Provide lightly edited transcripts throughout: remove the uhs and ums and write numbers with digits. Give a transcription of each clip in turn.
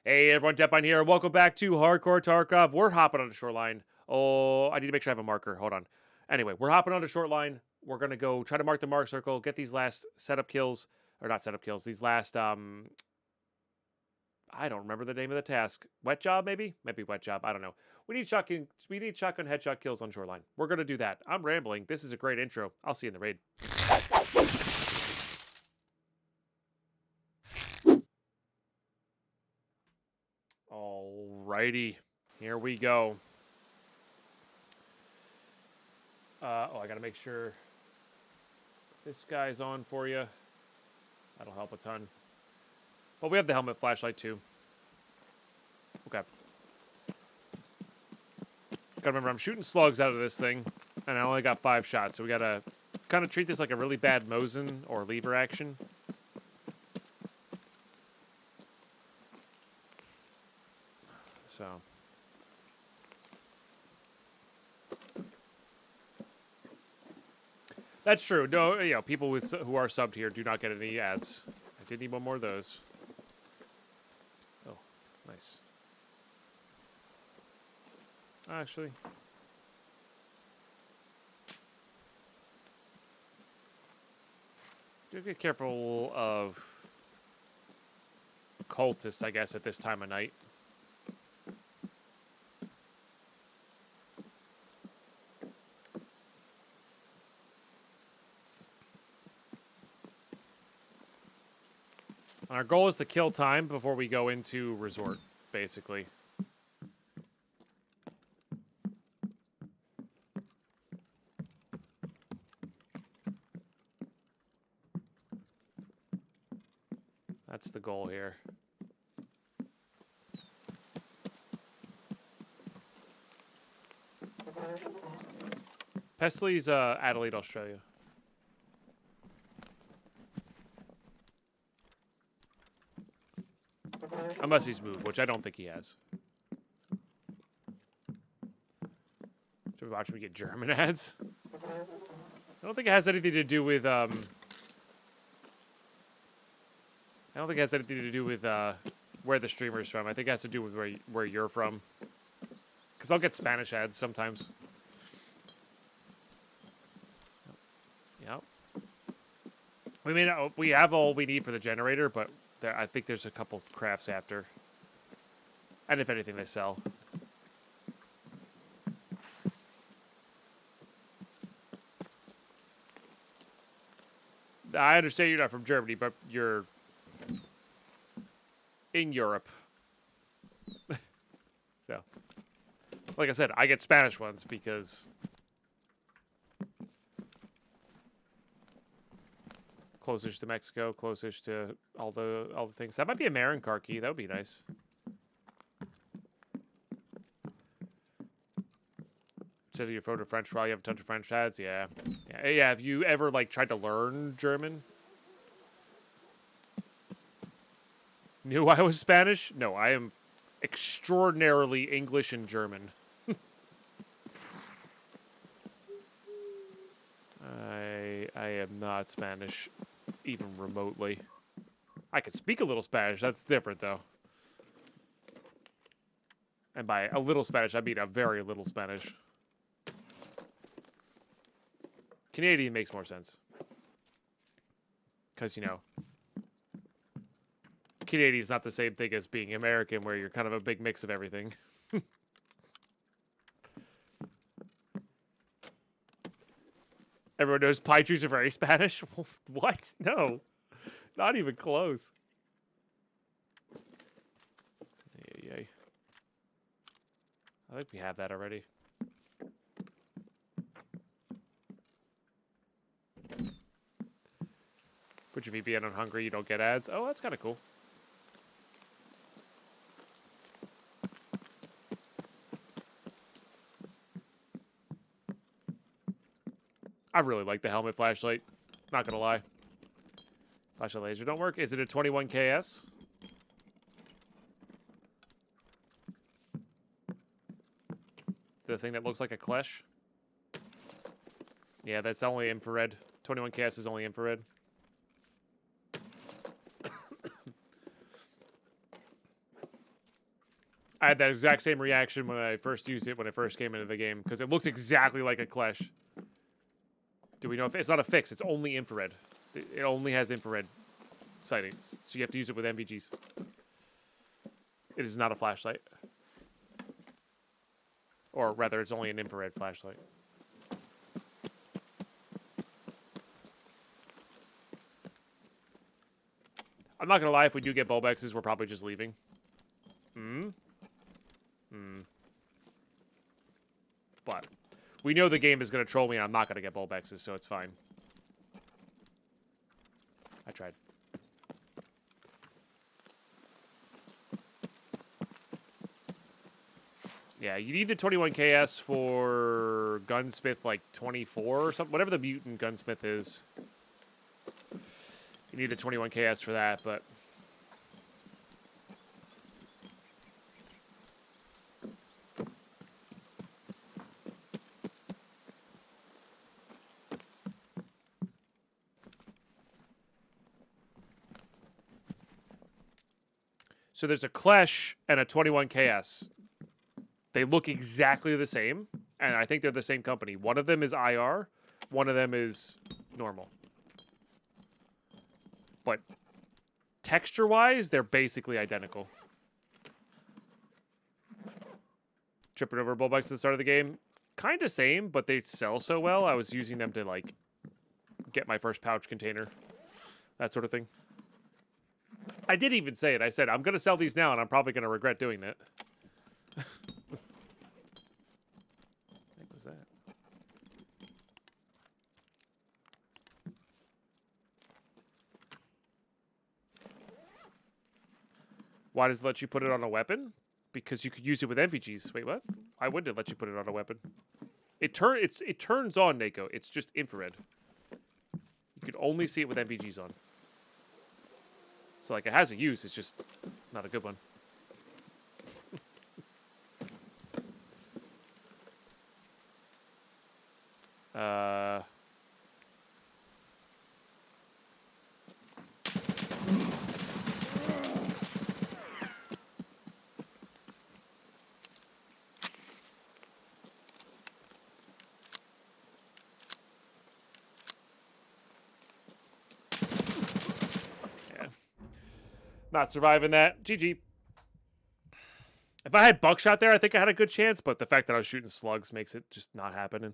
Hey everyone, Deadpine here. Welcome back to Hardcore Tarkov. We're hopping on the shoreline. Oh, I need to make sure I have a marker. Hold on. Anyway, we're hopping on the shoreline. We're gonna go try to mark the mark circle, get these last setup kills, or not setup kills. These last I don't remember the name of the task. Wet job, maybe? Might be wet job. I don't know. We need shotgun headshot kills on shoreline. We're gonna do that. I'm rambling. This is a great intro. I'll see you in the raid. Alrighty, here we go. I gotta make sure this guy's on for you. That'll help a ton. But we have the helmet flashlight too. Okay. Gotta remember, I'm shooting slugs out of this thing, and I only got 5 shots, so we gotta kind of treat this like a really bad Mosin or lever action. So. That's true. No, you know, people who are subbed here do not get any ads. I did need one more of those. Oh, nice. Actually. Do get careful of cultists, I guess, at this time of night. Our goal is to kill time before we go into resort, basically. That's the goal here. Pesley's Adelaide, Australia. Unless he's moved, which I don't think he has. Should we watch me get German ads? I don't think it has anything to do with, I don't think it has anything to do with, where the streamer's from. I think it has to do with where you're from. Because I'll get Spanish ads sometimes. Yep. We have all we need for the generator, but I think there's a couple crafts after. And if anything, they sell. I understand you're not from Germany, but you're in Europe. So, like I said, I get Spanish ones because closest to Mexico, closest to all the things. That might be a Marin car key. That would be nice. Set your phone to French while you have a ton of French ads. Yeah. Yeah. Have you ever like tried to learn German? Knew I was Spanish? No, I am extraordinarily English and German. I am not Spanish, even remotely. I can speak a little Spanish. That's different, though. And by a little Spanish, I mean a very little Spanish. Canadian makes more sense. Because, you know, Canadian is not the same thing as being American, where you're kind of a big mix of everything. Everyone knows pine trees are very Spanish? What? No. Not even close. Yay. I think we have that already. Put your VPN on Hungary, you don't get ads. Oh, that's kind of cool. I really like the helmet flashlight. Not gonna lie. Flashlight laser don't work. Is it a 21 KS? The thing that looks like a Klesh? Yeah, that's only infrared. 21 KS is only infrared. I had that exact same reaction when I first used it when I first came into the game because it looks exactly like a Clash. Do we know if it's not a fix? It's only infrared. It only has infrared sightings, so you have to use it with NVGs. It is not a flashlight. Or rather, it's only an infrared flashlight. I'm not gonna lie, if we do get Bulbexes, we're probably just leaving. But we know the game is gonna troll me and I'm not gonna get Bulbexes, so it's fine. I tried. Yeah, you need the 21 KS for Gunsmith, like 24 or something. Whatever the mutant Gunsmith is. You need the 21 KS for that, but... So there's a Clash and a 21 KS. They look exactly the same, and I think they're the same company. One of them is IR, one of them is normal. But texture-wise, they're basically identical. Tripping over Bulbikes at the start of the game, kind of same, but they sell so well, I was using them to, like, get my first pouch container. That sort of thing. I did even say it. I said, I'm going to sell these now, and I'm probably going to regret doing that. What was that? Why does it let you put it on a weapon? Because you could use it with NVGs. Wait, what? Why wouldn't it let you put it on a weapon? It turns on, Nako. It's just infrared. You could only see it with NVGs on. So, like, it has a use. It's just not a good one. Not surviving that. GG. If I had buckshot there, I think I had a good chance, but the fact that I was shooting slugs makes it just not happening.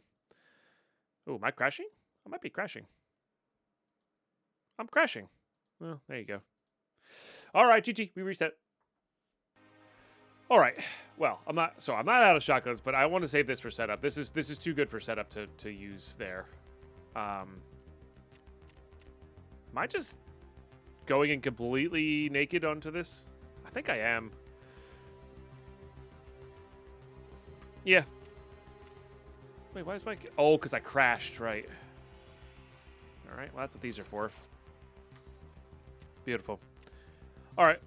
Oh, am I crashing? I might be crashing. I'm crashing. Well, there you go. All right, GG. We reset. All right. Well, I'm not out of shotguns, but I want to save this for setup. This is too good for setup to use there. Am I just going in completely naked onto this? I think I am. Yeah. Wait, why is my... Oh, because I crashed, right. All right, well, that's what these are for. Beautiful. All right.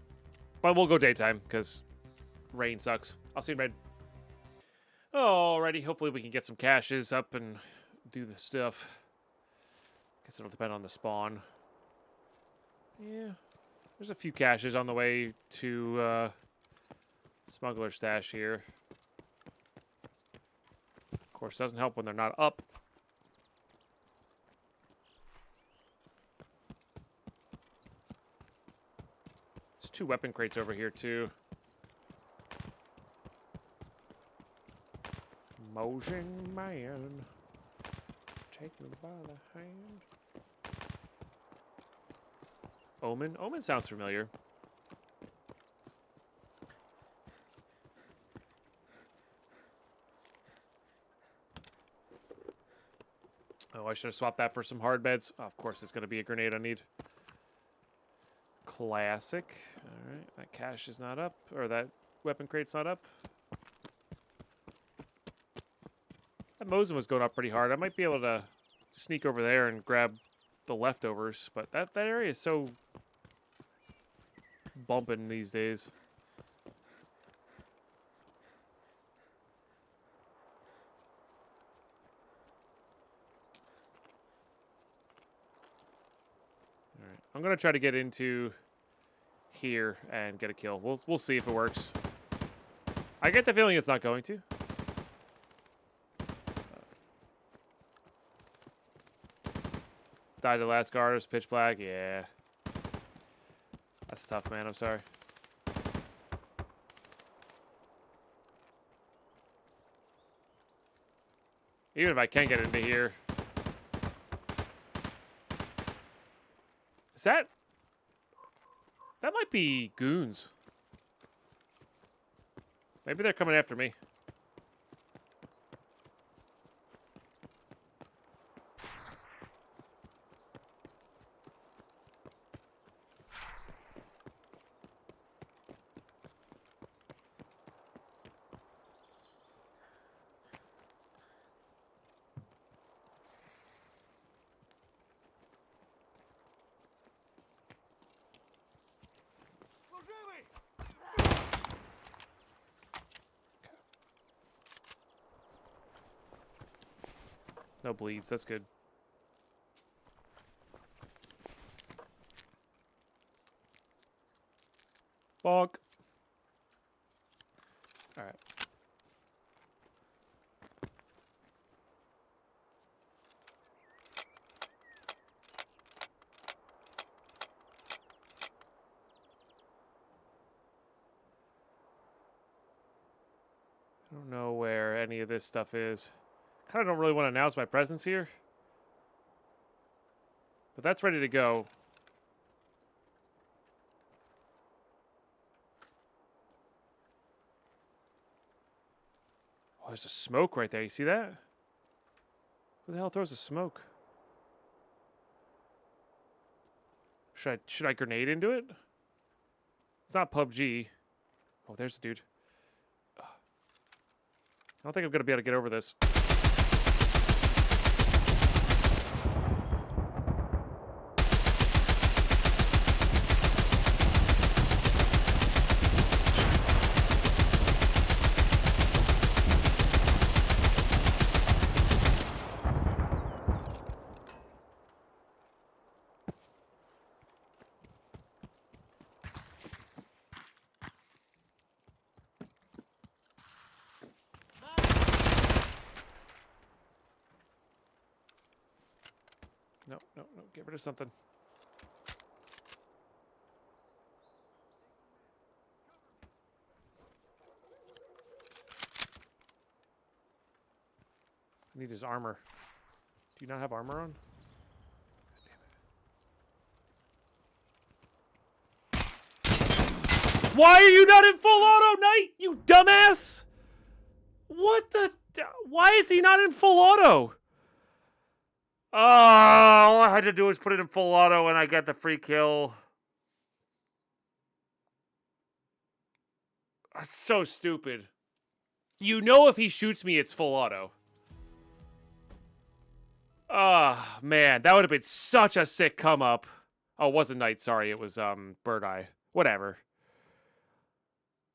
But we'll go daytime, because rain sucks. I'll see you in rain. Alrighty, hopefully we can get some caches up and do the stuff. Guess it'll depend on the spawn. Yeah, there's a few caches on the way to Smuggler Stash here. Of course, doesn't help when they're not up. There's 2 weapon crates over here, too. Motion man, take me by the hand. Omen? Omen sounds familiar. Oh, I should have swapped that for some hard beds. Oh, of course, it's going to be a grenade I need. Classic. All right, that cache is not up, or that weapon crate's not up. That Mosin was going up pretty hard. I might be able to sneak over there and grab the leftovers, but that area is so bumping these days. All right, I'm gonna try to get into here and get a kill. We'll see if it works. I get the feeling it's not going to. Died the last guard. It was pitch black. Yeah. That's tough, man. I'm sorry. Even if I can get into here. Is that... That might be goons. Maybe they're coming after me. No bleeds, that's good. Bonk. Alright. I don't know where any of this stuff is. Kind of don't really want to announce my presence here. But that's ready to go. Oh, there's a smoke right there. You see that? Who the hell throws a smoke? Should I grenade into it? It's not PUBG. Oh, there's a dude. I don't think I'm going to be able to get over this. No, no, no. Get rid of something. I need his armor. Do you not have armor on? Why are you not in full auto, Knight? You dumbass! What the... Why is he not in full auto? Oh, all I had to do was put it in full auto and I got the free kill. That's so stupid. You know if he shoots me, it's full auto. Oh, man. That would have been such a sick come up. Oh, it wasn't Knight. Sorry. It was Birdeye. Whatever.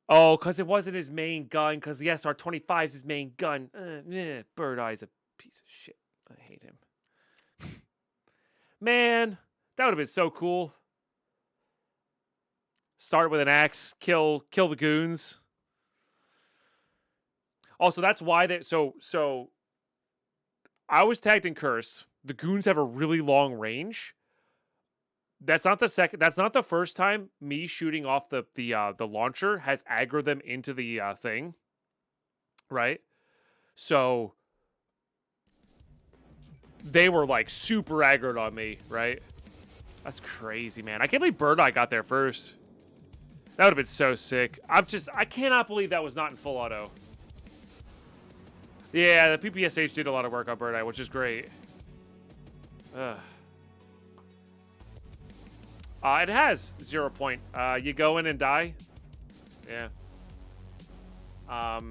Oh, because it wasn't his main gun. Because the SR-25 is his main gun. Birdeye's a piece of shit. I hate him. Man, that would have been so cool. Start with an axe, kill the goons. Also, that's why they so I was tagged and cursed. The goons have a really long range. That's not the first time me shooting off the launcher has aggroed them into the thing. Right? So they were like super aggroed on me, right? That's crazy, man. I can't believe Birdeye got there first. That would have been so sick. I cannot believe that was not in full auto. Yeah, the PPSH did a lot of work on Birdeye, which is great. Ugh. It has 0 point. You go in and die. Yeah. I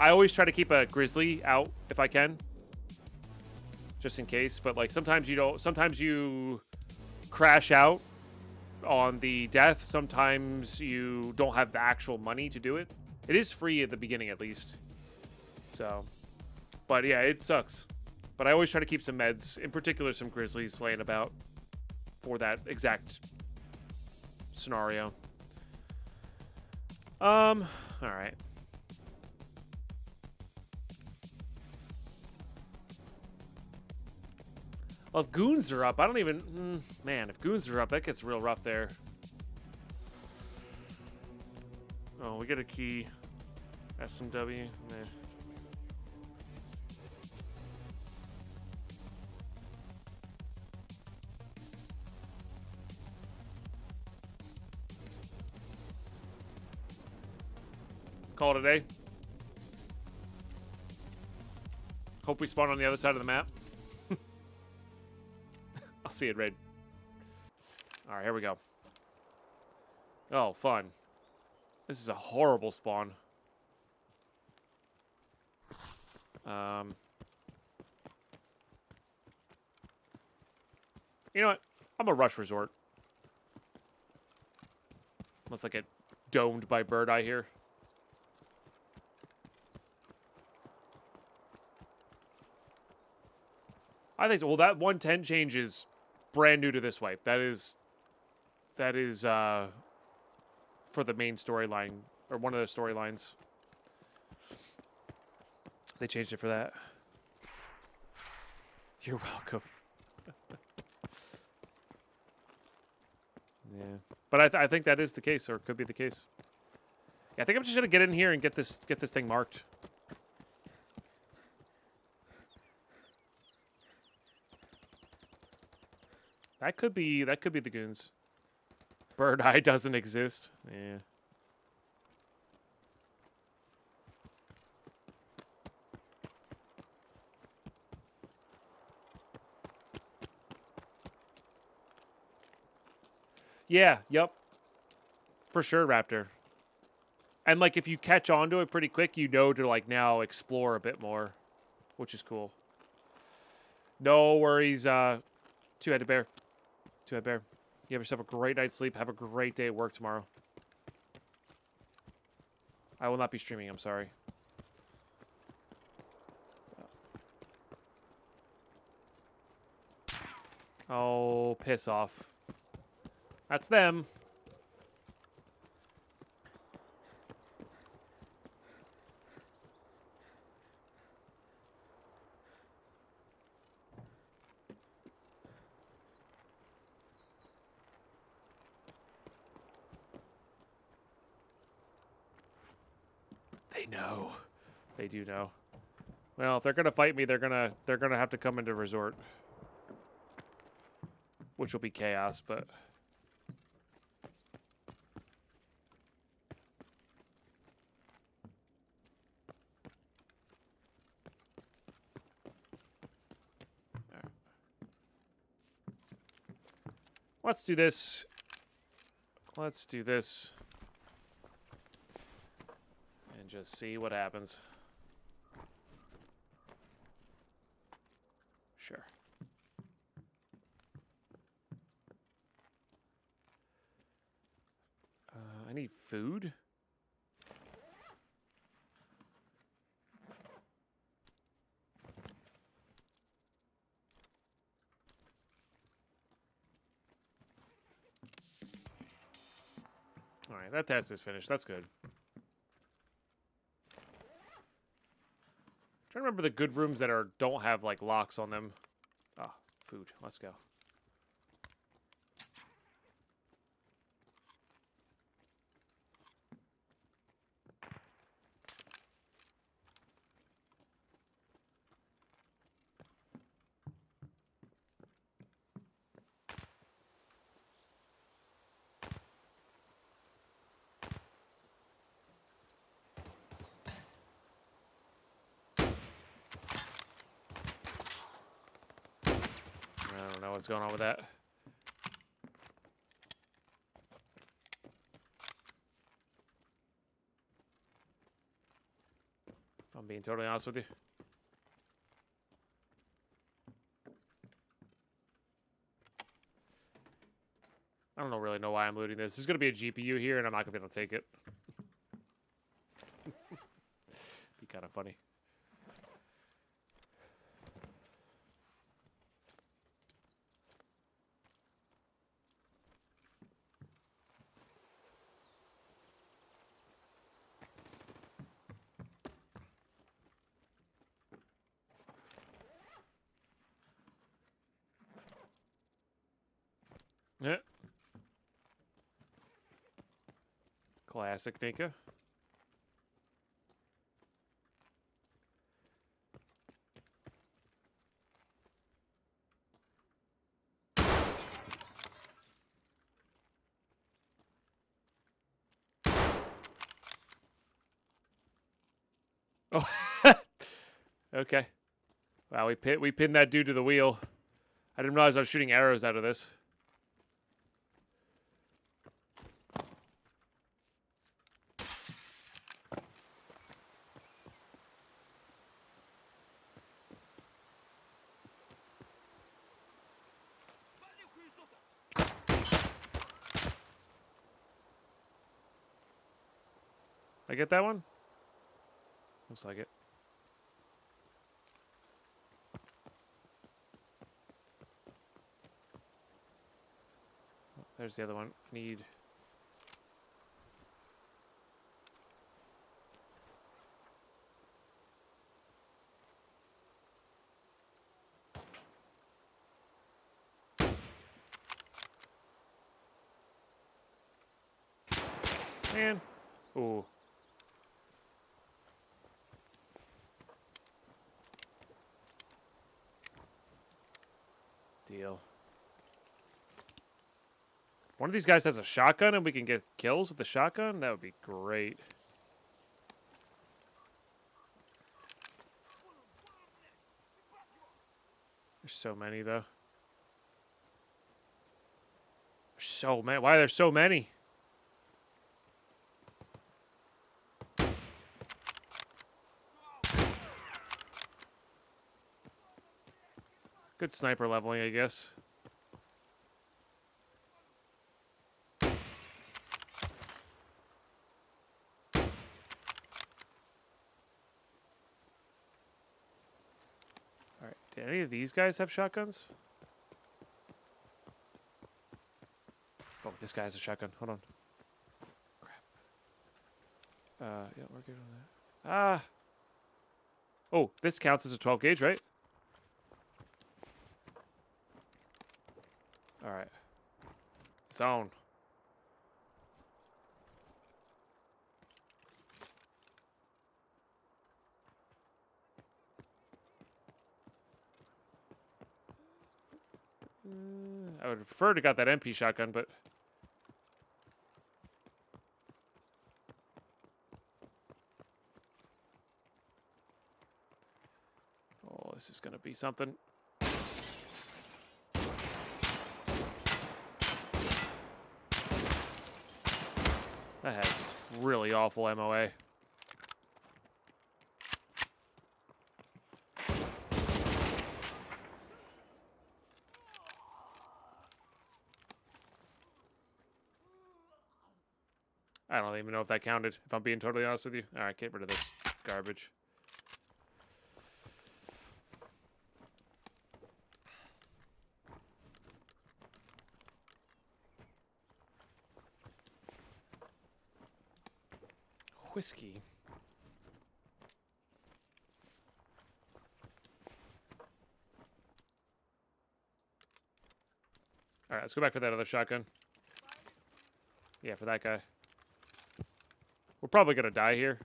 always try to keep a grizzly out if I can. Just in case, but like sometimes you crash out on the death. Sometimes you don't have the actual money to do it. It is free at the beginning at least. So, but yeah, it sucks. But I always try to keep some meds, in particular some grizzlies laying about for that exact scenario. All right. Well, if goons are up, I don't even... man, if goons are up, that gets real rough there. Oh, we get a key. SMW. Nah. Call it a day. Hope we spawn on the other side of the map. I'll see it, raid. All right, here we go. Oh, fun. This is a horrible spawn. You know what? I'm a rush resort. Unless I get domed by Birdeye here. I think so. Well, that 110 change is brand new to this wipe. That is for the main storyline, or one of the storylines. They changed it for that. You're welcome. Yeah, but I think that is the case, or could be the case. Yeah, I think I'm just gonna get in here and get this thing marked. That could be the goons. Birdeye doesn't exist. Yeah. Yeah, yep. For sure, Raptor. And like if you catch on to it pretty quick, you know to like now explore a bit more, which is cool. No worries, two-headed bear. Two-headed bear. You have yourself a great night's sleep. Have a great day at work tomorrow. I will not be streaming, I'm sorry. Oh, piss off. That's them. They know. They do know. Well, if they're gonna fight me, they're gonna have to come into resort, which will be chaos. But right. Let's do this. Let's do this. And just see what happens. Sure. I need food. All right, that test is finished. That's good. Trying to remember the good rooms that don't have like locks on them. Ah, food. Let's go. I don't know what's going on with that. If I'm being totally honest with you. I don't really know why I'm looting this. There's going to be a GPU here, and I'm not going to be able to take it. Be kind of funny. Classic Nika. Oh, okay. Wow, we pinned that dude to the wheel. I didn't realize I was shooting arrows out of this. I get that one? Looks like it. Oh, there's the other one. Need... Man. Ooh. Deal. One of these guys has a shotgun and we can get kills with the shotgun? That would be great. There's so many, though. There's so many. Why are there so many? Good sniper leveling, I guess. Alright, do any of these guys have shotguns? Oh, this guy has a shotgun. Hold on. Crap. Yeah, we're good on that. Ah! Oh, this counts as a 12 gauge, right? Alright. It's on. I would prefer to got that MP shotgun, but... Oh, this is gonna be something. That has really awful MOA. I don't even know if that counted, if I'm being totally honest with you. Alright, get rid of this garbage. Whiskey. Alright, let's go back for that other shotgun. Yeah, for that guy. We're probably gonna die here.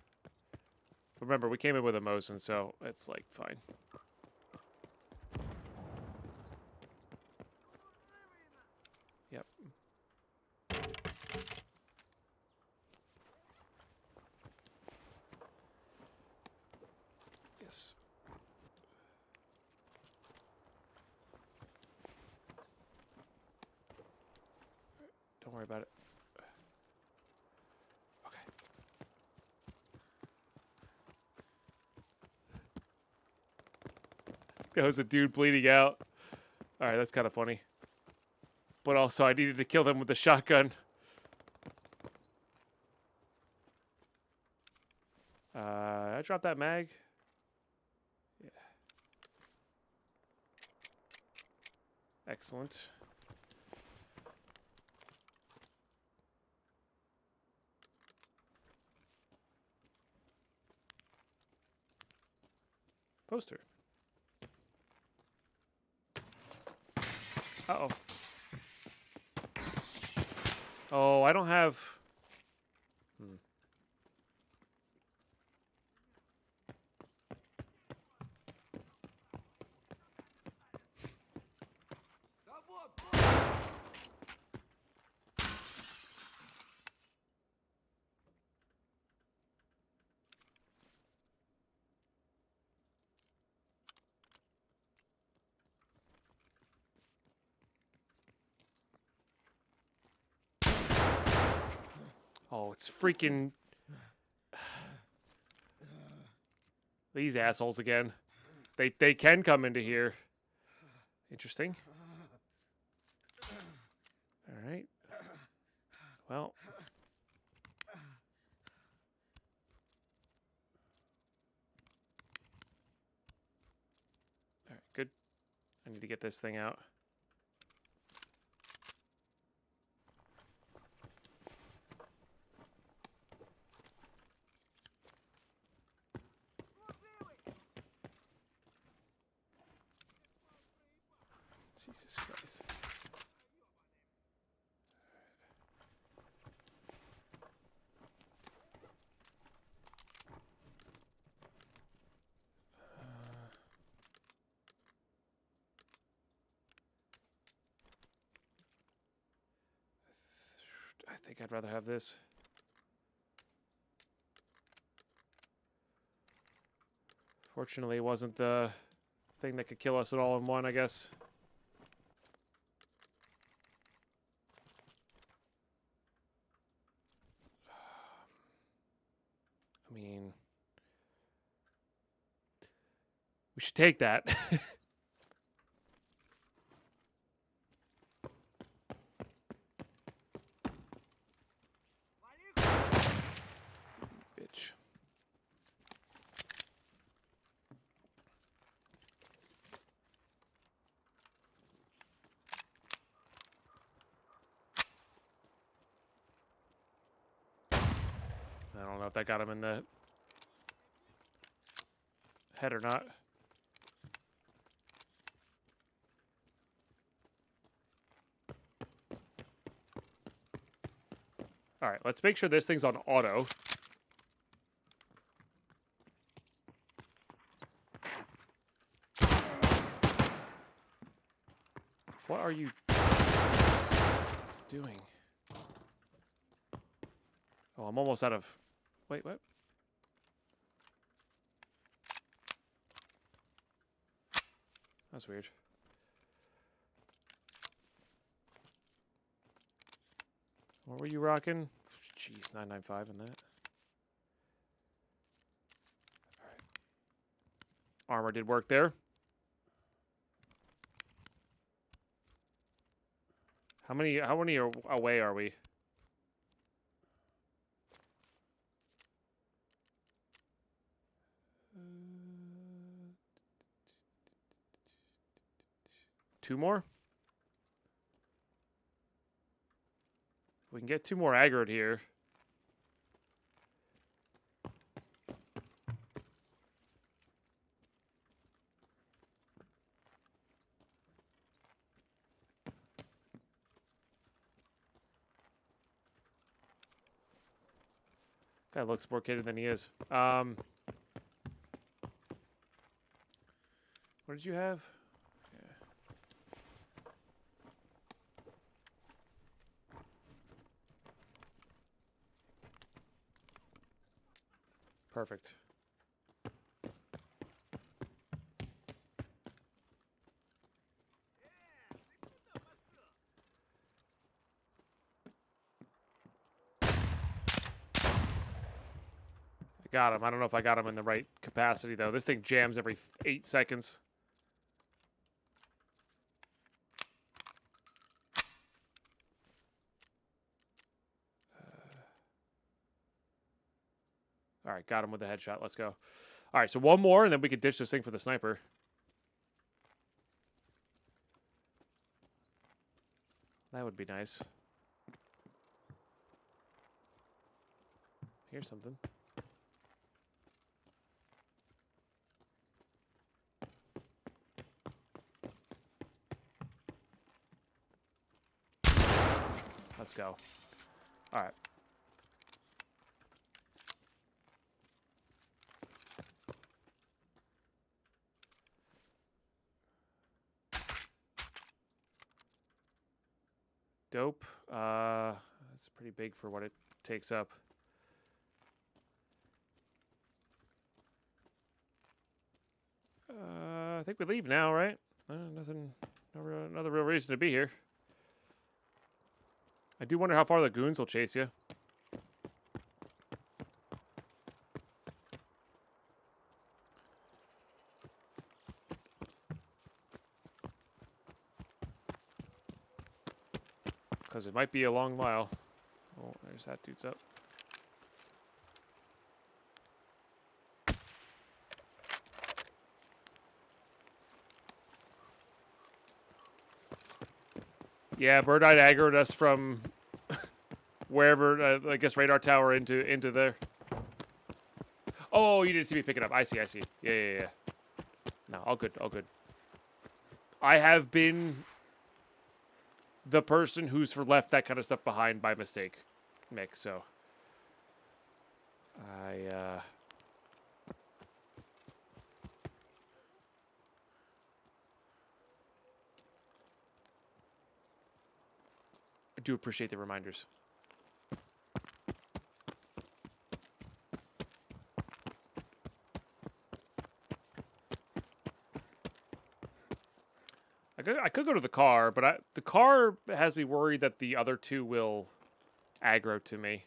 Remember, we came in with a Mosin, so it's like fine. Yep. Yes. Don't worry about it. That was a dude bleeding out. Alright, that's kind of funny. But also, I needed to kill them with the shotgun. I dropped that mag. Yeah. Excellent. Poster. Uh-oh. Oh, I don't have... Oh, it's freaking... These assholes again. They can come into here. Interesting. All right. Well. All right, good. I need to get this thing out. Jesus Christ. I think I'd rather have this. Fortunately, it wasn't the thing that could kill us all in one, I guess. I mean, we should take that. Bitch. I don't know if that got him in the head or not. All right, let's make sure this thing's on auto. What are you doing? Oh, I'm almost out of... Wait, what? That's weird. What were you rocking? Jeez, 995 in that. All right. Armor did work there. How many away are we? Two more? We can get two more aggroed here. Guy looks more kidded than he is. What did you have? Perfect. I got him. I don't know if I got him in the right capacity, though. This thing jams every 8 seconds. All right, got him with the headshot. Let's go. All right, so one more, and then we can ditch this thing for the sniper. That would be nice. Here's something. Let's go. All right. Dope. That's pretty big for what it takes up. I think we leave now, right? Nothing. Another real reason to be here. I do wonder how far the goons will chase you. because it might be a long while. Oh, there's that dude's up. Yeah, Birdeye aggroed us from wherever, I guess radar tower into there. Oh, you didn't see me pick it up. I see. Yeah. No, all good. I have been the person who's left that kind of stuff behind by mistake, Mick, so I do appreciate the reminders. I could go to the car, but the car has me worried that the other two will aggro to me.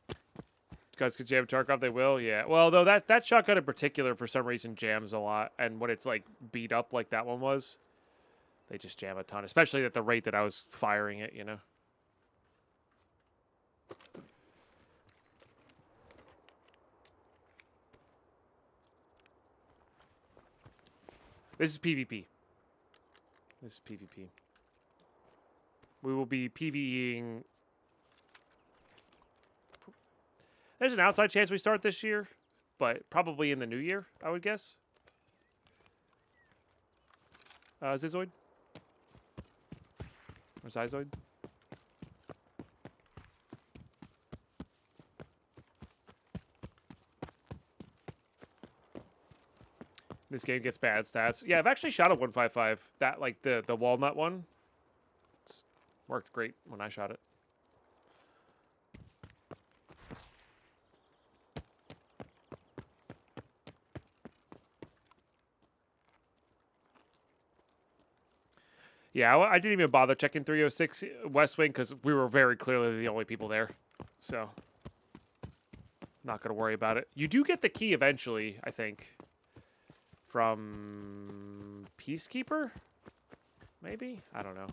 You guys could jam Tarkov, they will? Yeah. Well, though, that shotgun in particular, for some reason, jams a lot. And when it's, like, beat up like that one was, they just jam a ton. Especially at the rate that I was firing it, you know? This is PvP. We will be PvEing. There's an outside chance we start this year, but probably in the new year, I would guess. Zizoid? Or Zyzoid? This game gets bad stats. Yeah, I've actually shot a 155. That, like, the walnut one. It's worked great when I shot it. Yeah, I didn't even bother checking 306 West Wing because we were very clearly the only people there. So, not going to worry about it. You do get the key eventually, I think. From Peacekeeper? Maybe? I don't know.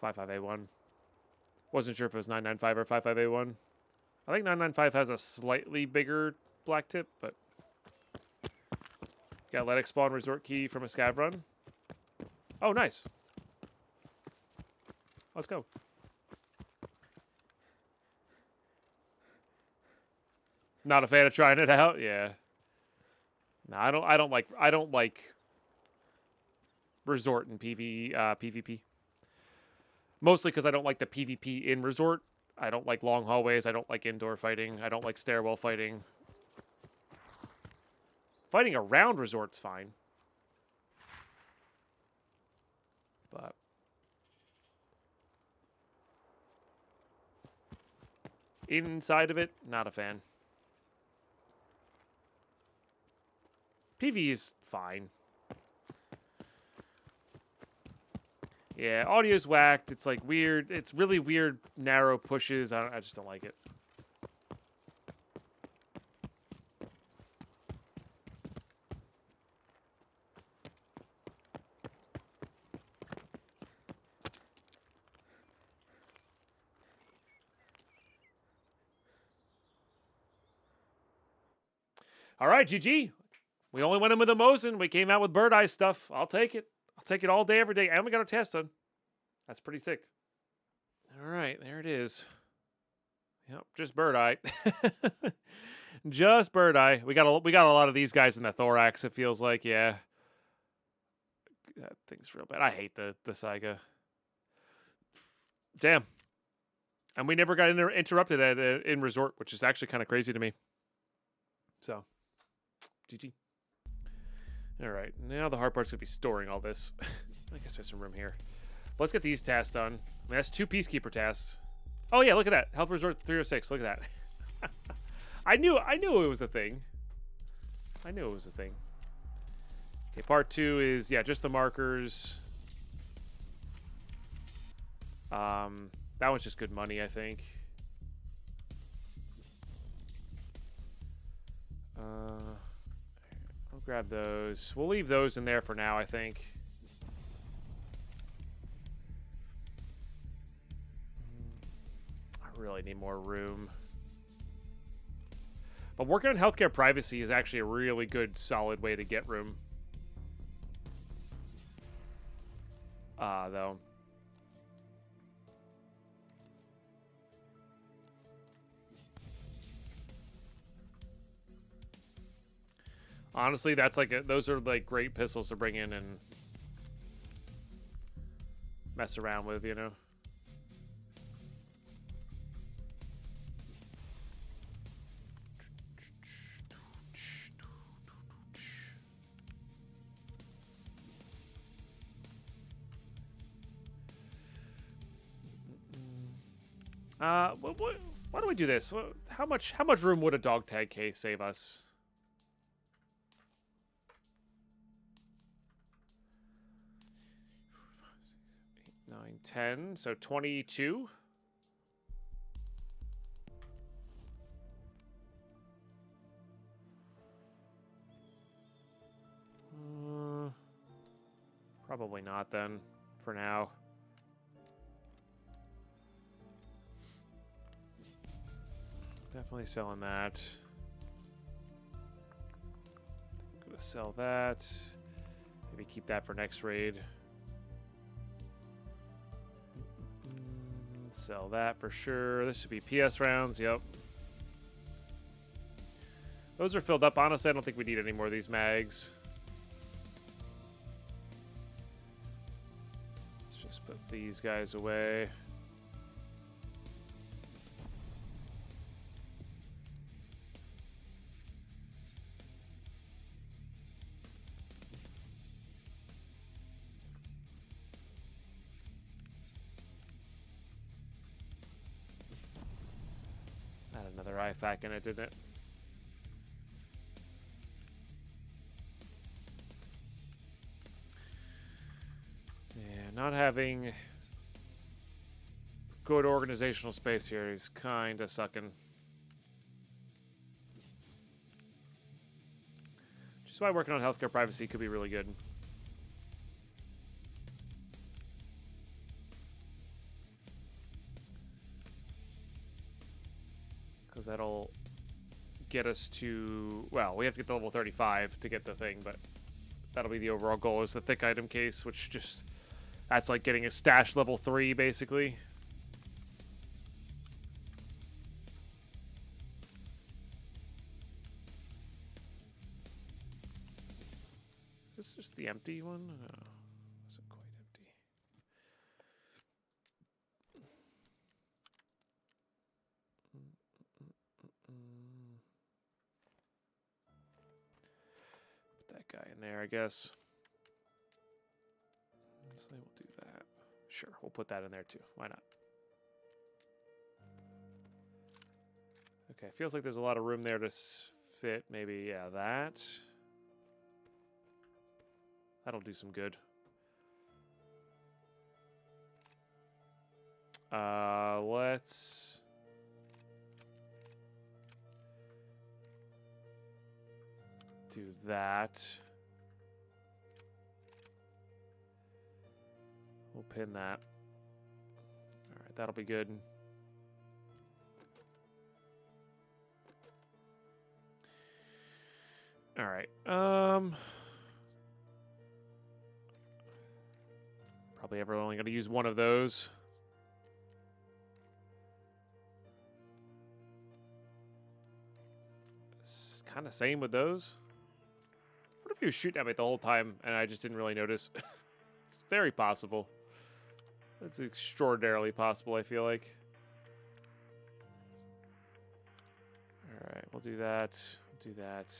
.55A1. Wasn't sure if it was 995 or 55A1. I think 995 has a slightly bigger black tip, but... Got Let Spawn Resort Key from a scav run. Oh, nice. Let's go. Not a fan of trying it out. Yeah. No, I don't like resort and PvP. Mostly because I don't like the PvP in resort. I don't like long hallways. I don't like indoor fighting. I don't like stairwell fighting. Fighting around resort's fine. But inside of it, not a fan. PV is fine. Yeah, audio's whacked. It's like weird. It's really weird, narrow pushes. I just don't like it. All right, GG. We only went in with a Mosin. We came out with Birdeye stuff. I'll take it. I'll take it all day, every day. And we got our test done. That's pretty sick. All right, there it is. Yep, just Birdeye. Just Birdeye. We got a lot of these guys in the thorax, it feels like, yeah. That thing's real bad. I hate the Saiga. Damn. And we never got interrupted in resort, which is actually kind of crazy to me. So, GG. All right, now the hard part's going to be storing all this. I guess there's some room here. Let's get these tasks done. I mean, that's 2 Peacekeeper tasks. Oh, yeah, look at that. Health Resort 306. Look at that. I knew it was a thing. Okay, part 2 is, yeah, just the markers. That one's just good money, I think. I'll grab those. We'll leave those in there for now, I think. I really need more room. But working on healthcare privacy is actually a really good, solid way to get room. Though. Honestly, that's like those are like great pistols to bring in and mess around with, you know. Why do we do this? How much room would a dog tag case save us? 9, 10, so 22. Probably not then, for now. Definitely selling that. I'm gonna sell that. Maybe keep that for next raid. Sell that for sure. This should be PS rounds. Yep. Those are filled up. Honestly, I don't think we need any more of these mags. Let's just put these guys away. Had another IFAK in it, didn't it? Yeah, not having good organizational space here is kind of sucking. Just why working on healthcare privacy could be really good. Because that'll get us to, well, we have to get to level 35 to get the thing, but that'll be the overall goal, is the thick item case, which just, that's like getting a stash level 3, basically. Is this just the empty one? No, is it quite empty? Put that guy in there, I guess. So we'll do that. Sure, we'll put that in there too. Why not? Okay, feels like there's a lot of room there to fit. Maybe, yeah, that. That'll do some good. Let's do that. We'll pin that. All right, that'll be good. All right. Probably ever only going to use one of those. It's kind of same with those. What if he was shooting at me the whole time and I just didn't really notice? It's very possible. That's extraordinarily possible, I feel like. All right, we'll do that. We'll do that.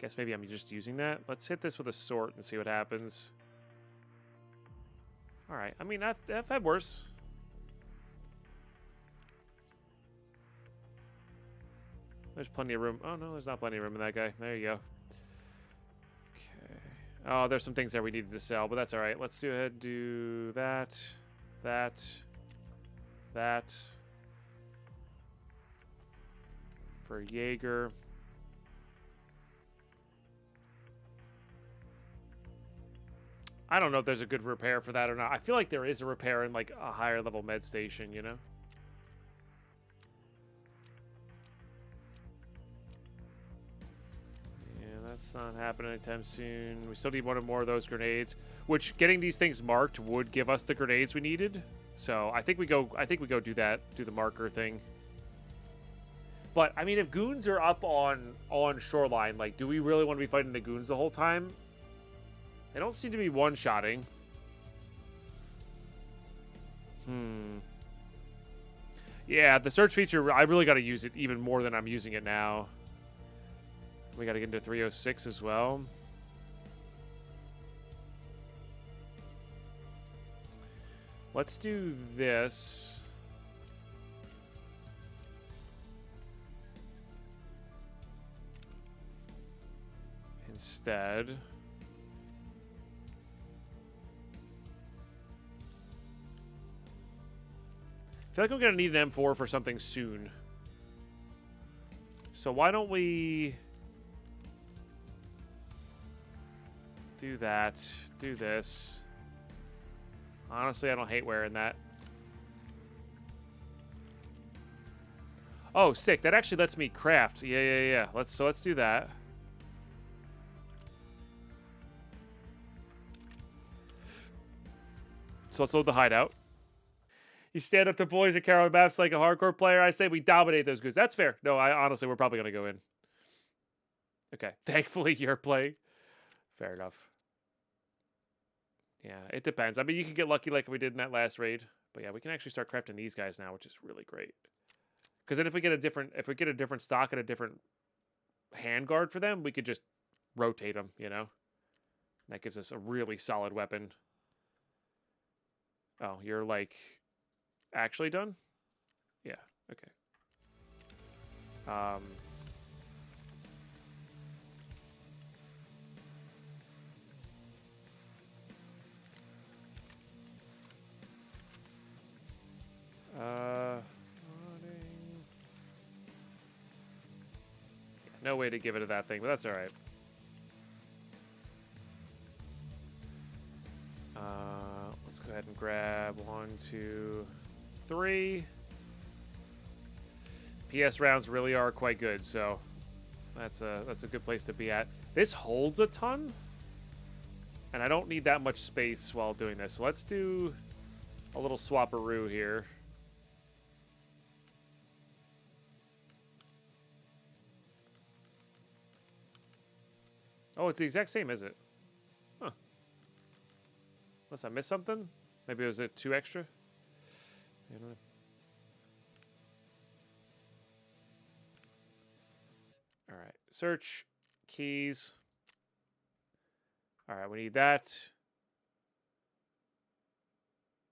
Guess maybe I'm just using that. Let's hit this with a sword and see what happens. All right. I mean, I've had worse. There's plenty of room. Oh, no, there's not plenty of room in that guy. There you go. Okay. Oh, there's some things there we needed to sell, but that's all right. Let's go ahead and do that, that, that. For Jaeger. I don't know if there's a good repair for that or not. I feel like there is a repair in like a higher level med station, you know? That's not happening anytime soon. We still need one or more of those grenades, which getting these things marked would give us the grenades we needed. So I think we go do that, do the marker thing. But I mean, if goons are up on shoreline, like, do we really want to be fighting the goons the whole time? They don't seem to be one-shotting. Yeah, the search feature, I really got to use it even more than I'm using it now. We got to get into 306 as well. Let's do this. Instead. I feel like I'm going to need an M4 for something soon. So why don't we do that, do this. Honestly, I don't hate wearing that. Oh, sick. That actually lets me craft. Yeah. Let's do that. So let's load the hideout. You stand up to boys at Carol maps like a hardcore player. I say we dominate those goons. That's fair. No, honestly, we're probably going to go in. Okay. Thankfully, you're playing. Fair enough. Yeah, it depends. I mean, you can get lucky like we did in that last raid. But yeah, we can actually start crafting these guys now, which is really great. Because then if we get a different stock and a different handguard for them, we could just rotate them, you know? That gives us a really solid weapon. Oh, you're like actually done? Yeah, okay. No way to give it to that thing, but that's all right. Let's go ahead and grab 1, 2, 3. PS rounds really are quite good, so that's a good place to be at. This holds a ton, and I don't need that much space while doing this. So let's do a little swapperoo here. Oh, it's the exact same, is it? Huh. Unless I missed something? Maybe it was 2 extra? I don't know. Alright. Search. Keys. Alright, we need that.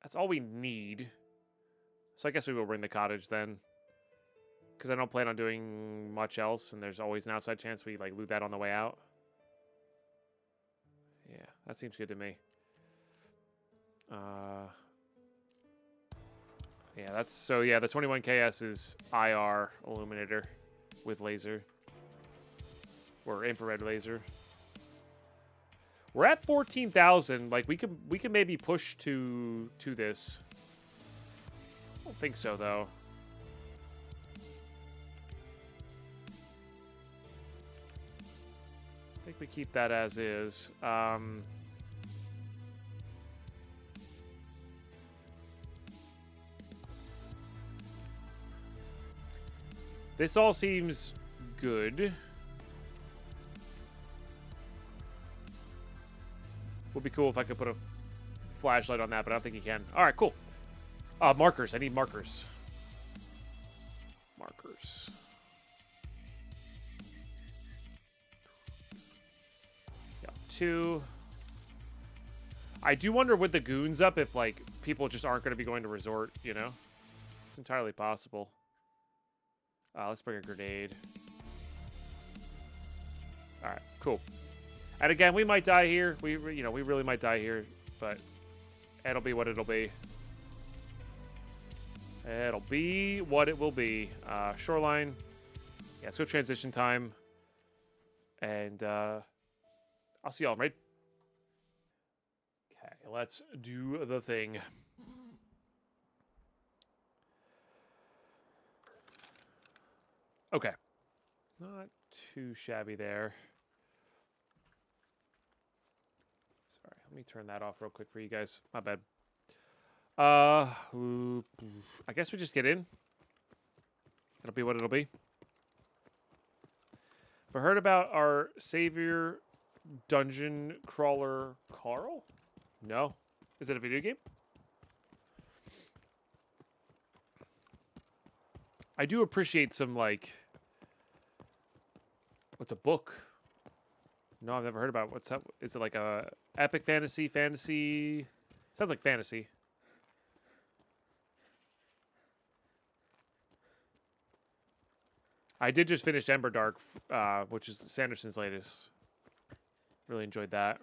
That's all we need. So I guess we will bring the cottage then. Because I don't plan on doing much else, and there's always an outside chance we like loot that on the way out. Yeah, that seems good to me. Yeah, that's so. Yeah, the 21KS is IR illuminator with laser or infrared laser. We're at 14,000. Like we can maybe push to this. I don't think so though. I think we keep that as is. This all seems good. Would be cool if I could put a flashlight on that, but I don't think you can. All right, cool. Markers. I need markers. Markers. Yeah, 2. I do wonder with the goons up if, like, people just aren't going to be going to resort, you know? It's entirely possible. Let's bring a grenade. All right, cool. And again, we might die here. We really might die here, but it'll be what it'll be. It'll be what it will be. Shoreline. Yeah, let's go transition time. And I'll see y'all, right? Okay, let's do the thing. Okay. Not too shabby there. Sorry, let me turn that off real quick for you guys. My bad. I guess we just get in. It'll be what it'll be. Have I heard about our savior dungeon crawler Carl? No. Is it a video game? I do appreciate some, like... What's a book? No, I've never heard about it. What's up? Is it like a epic fantasy? Sounds like fantasy. I did just finish Emberdark, which is Sanderson's latest. Really enjoyed that.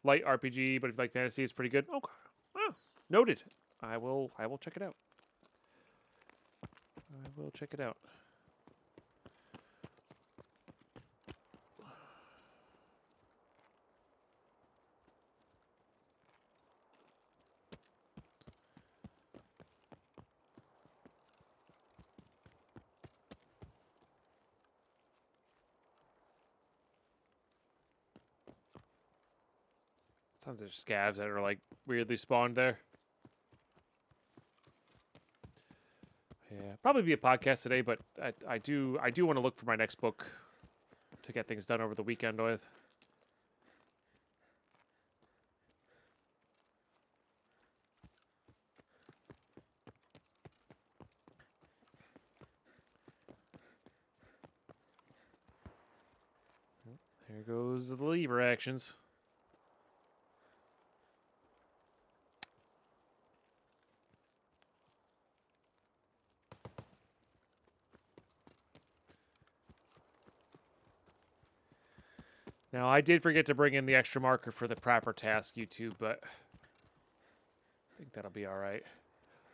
Light RPG, but if you like fantasy, it's pretty good. Okay. Oh, noted. I will check it out. I will check it out. Tons of scavs that are like weirdly spawned there. Yeah, probably be a podcast today, but I do want to look for my next book to get things done over the weekend with. There goes the lever actions. Now, I did forget to bring in the extra marker for the proper task, YouTube, but I think that'll be all right.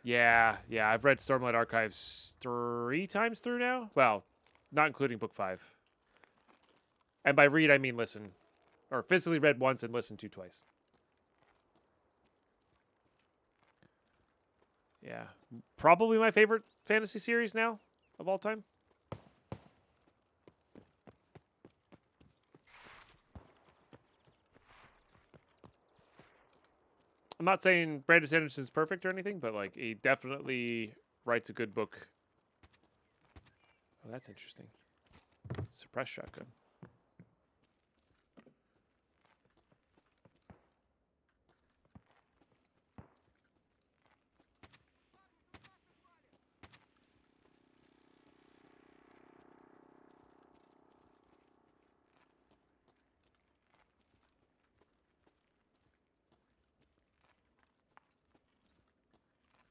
Yeah, I've read Stormlight Archives 3 times through now. Well, not including book 5. And by read, I mean listen. Or physically read once and listened to twice. Yeah. Probably my favorite fantasy series now of all time. I'm not saying Brandon Sanderson's perfect or anything, but like he definitely writes a good book. Oh, that's interesting. Suppressed shotgun.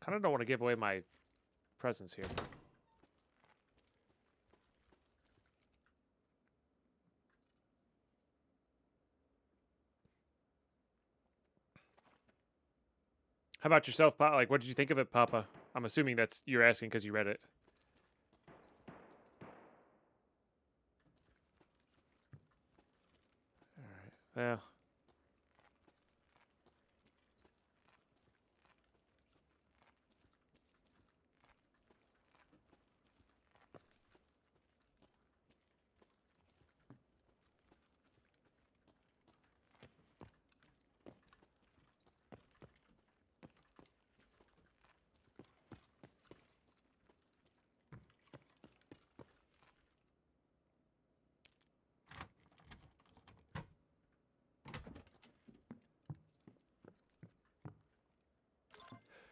Kind of don't want to give away my presence here. How about yourself, Papa? Like, what did you think of it, Papa? I'm assuming you're asking because you read it. All right. Well.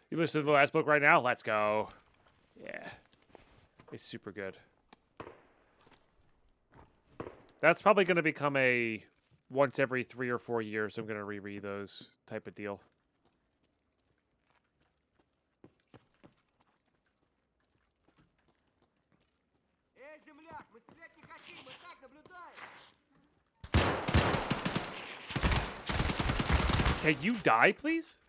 You listen to the last book right now? Let's go. Yeah. It's super good. That's probably going to become a once every 3 or 4 years I'm going to reread those type of deal. Can you die, please?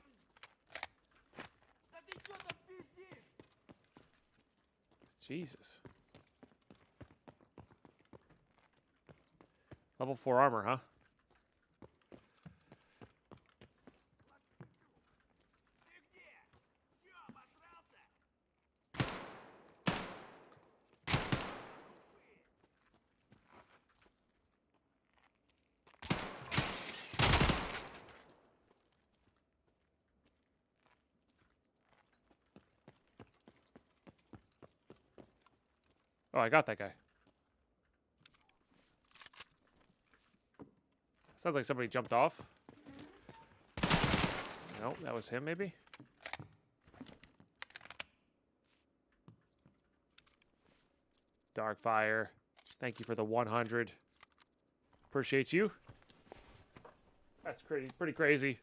Jesus. Level 4 armor, huh? Oh, I got that guy. Sounds like somebody jumped off. No, that was him, maybe? Darkfire. Thank you for the 100. Appreciate you. That's pretty crazy.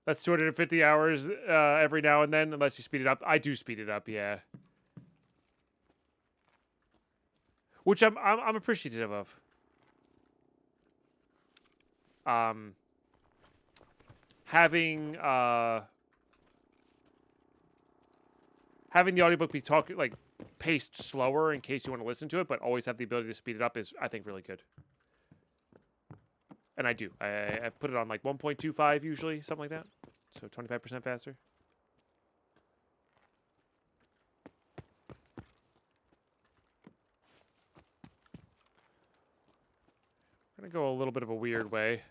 That's 250 hours every now and then, unless you speed it up. I do speed it up, yeah. Which I'm appreciative of. Having the audiobook be paced slower in case you want to listen to it, but always have the ability to speed it up is, I think, really good. And I do. I put it on like 1.25 usually, something like that. So 25% faster. I'm going to go a little bit of a weird way.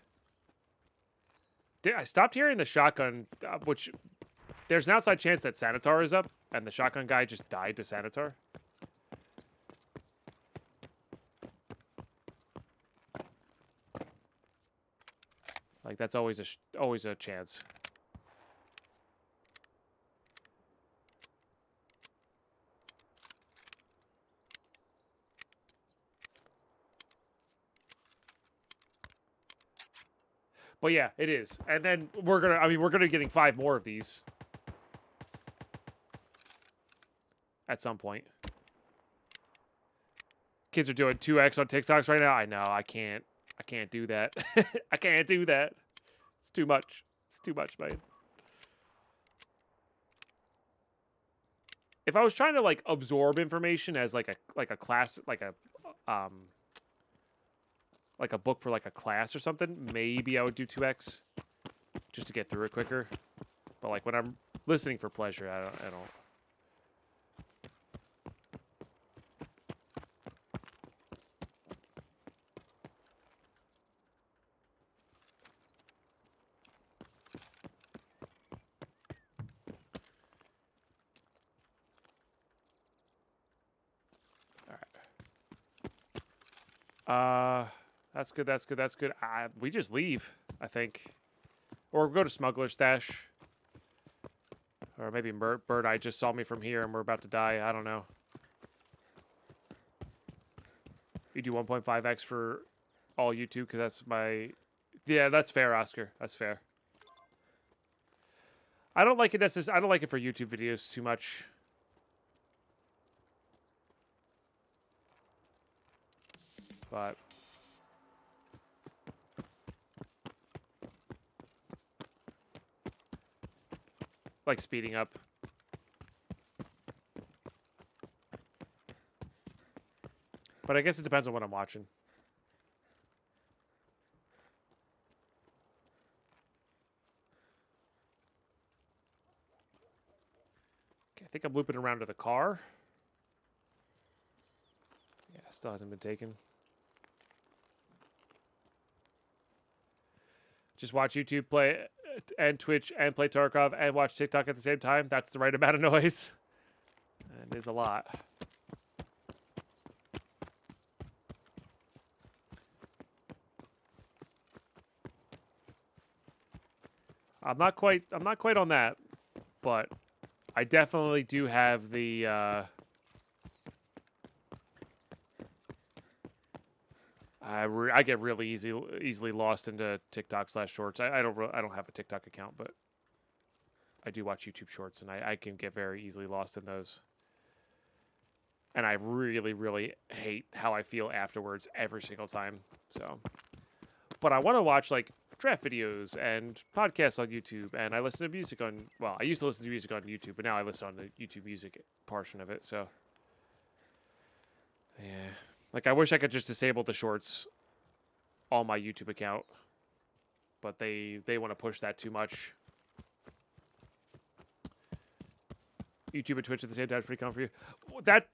I stopped hearing the shotgun, which there's an outside chance that Sanitar is up, and the shotgun guy just died to Sanitar. Like, that's always a chance. But yeah, it is. And then we're gonna be getting 5 more of these at some point. Kids are doing 2x on TikToks right now. I know. I can't do that. I can't do that. It's too much. It's too much, man. If I was trying to like absorb information as like a class, like a book for like a class or something, maybe I would do 2x just to get through it quicker. But like when I'm listening for pleasure, I don't. All right. That's good. That's good. That's good. We just leave, I think, or go to Smuggler's Stash, or maybe Birdeye just saw me from here and we're about to die. I don't know. You do 1.5x for all YouTube because that's my. Yeah, that's fair, Oscar. That's fair. I don't like it necessarily. I don't like it for YouTube videos too much. But like speeding up. But I guess it depends on what I'm watching. Okay, I think I'm looping around to the car. Yeah, still hasn't been taken. Just watch YouTube play and Twitch and play Tarkov and watch TikTok at the same time. That's the right amount of noise. And it is a lot. I'm not quite on that, but I definitely do have the I get really easily lost into TikTok/shorts. I don't have a TikTok account, but I do watch YouTube Shorts, and I can get very easily lost in those. And I really, really hate how I feel afterwards every single time. So, but I want to watch like draft videos and podcasts on YouTube, and I listen to music on. Well, I used to listen to music on YouTube, but now I listen on the YouTube Music portion of it. So, yeah, like I wish I could just disable the shorts on my YouTube account, but they want to push that too much. YouTube and Twitch at the same time is pretty common for you.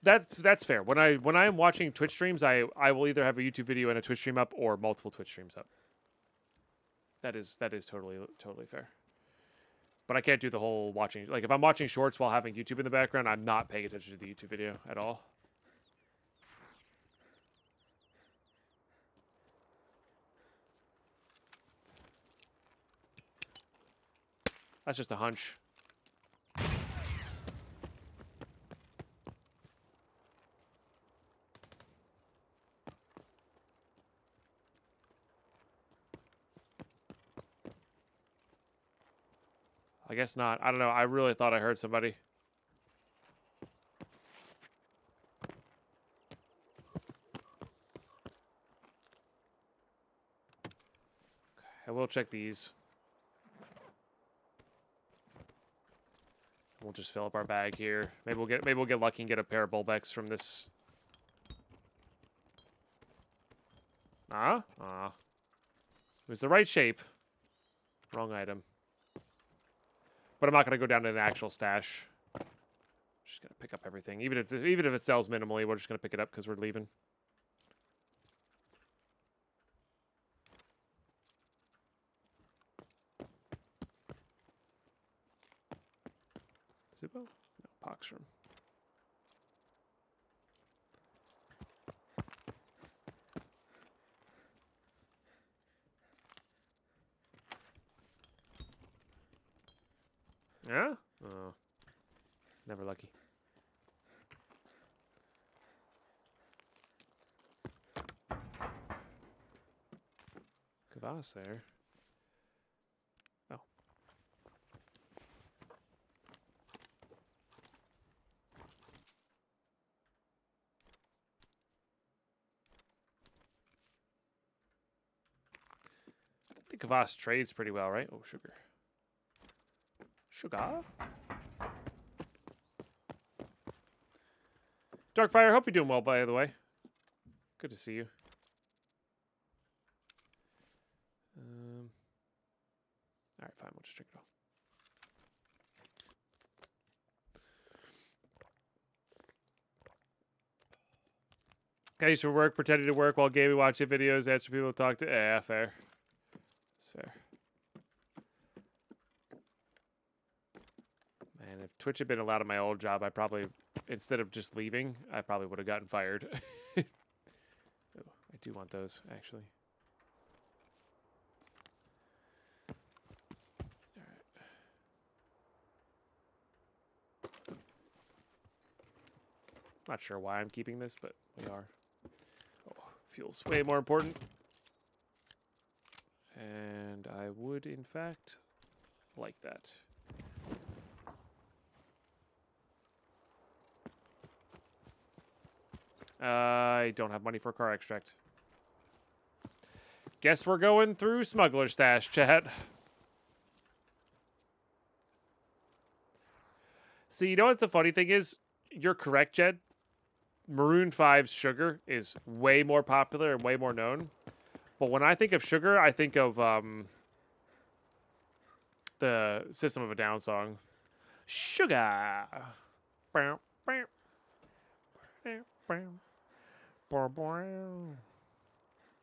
That's fair. When I am watching Twitch streams, I will either have a YouTube video and a Twitch stream up or multiple Twitch streams up. That is totally fair. But I can't do the whole watching. Like if I'm watching shorts while having YouTube in the background, I'm not paying attention to the YouTube video at all. That's just a hunch. I guess not. I don't know. I really thought I heard somebody. I will check these. We'll just fill up our bag here. Maybe we'll get lucky and get a pair of Bulbex from this. It was the right shape. Wrong item. But I'm not gonna go down to an actual stash. Just gonna pick up everything, even if it sells minimally. We're just gonna pick it up because we're leaving. Zippo? No, Poxrum. Yeah? Oh. Never lucky. Kvass there. Oh. I think Kvass trades pretty well, right? Oh, sugar. Sugar? Darkfire, hope you're doing well, by the way. Good to see you. Alright, fine. We'll just drink it all. I used to work, pretending to work while gaming, watching videos, answer people, talk to... Yeah, fair. That's fair. Man, if Twitch had been allowed at my old job, I probably, instead of just leaving, I probably would have gotten fired. Oh, I do want those, actually. Not sure why I'm keeping this, but we are. Oh, fuel's way more important. And I would, in fact, like that. I don't have money for a car extract. Guess we're going through smuggler stash, chat. See, you know what the funny thing is? You're correct, Jed. Maroon 5's Sugar is way more popular and way more known. But when I think of Sugar, I think of the System of a Down song. Sugar.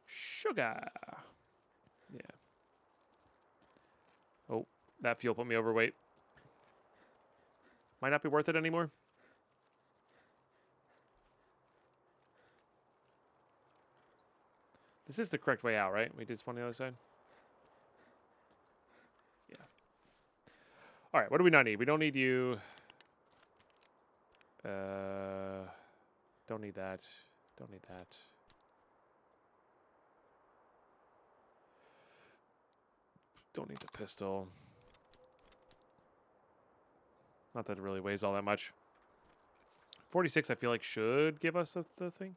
Sugar. Yeah. Oh, that fuel put me overweight. Might not be worth it anymore. This is the correct way out, right? We did spawn the other side? Yeah. All right, what do we not need? We don't need you. Don't need that. Don't need that. Don't need the pistol. Not that it really weighs all that much. 46, I feel like, should give us the thing.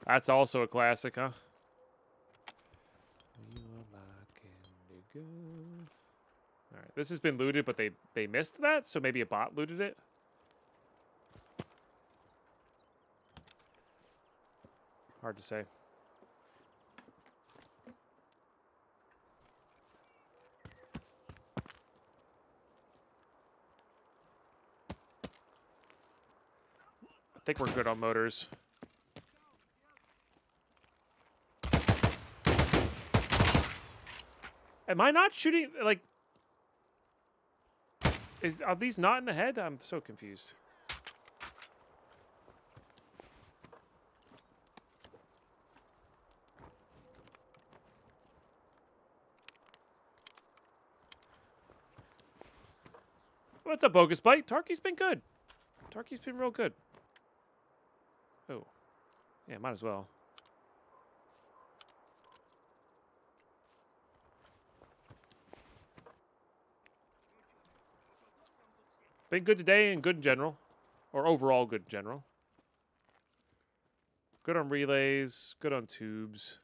That's also a classic, huh? You are my indigo. All right, this has been looted, but they missed that, so maybe a bot looted it. Hard to say. I think we're good on motors. Am I not shooting, like... Are these not in the head? I'm so confused. What's up, Bogus Bite? Tarky's been good. Tarky's been real good. Oh. Yeah, might as well. Been good today and good in general. Or overall good in general. Good on relays. Good on tubes.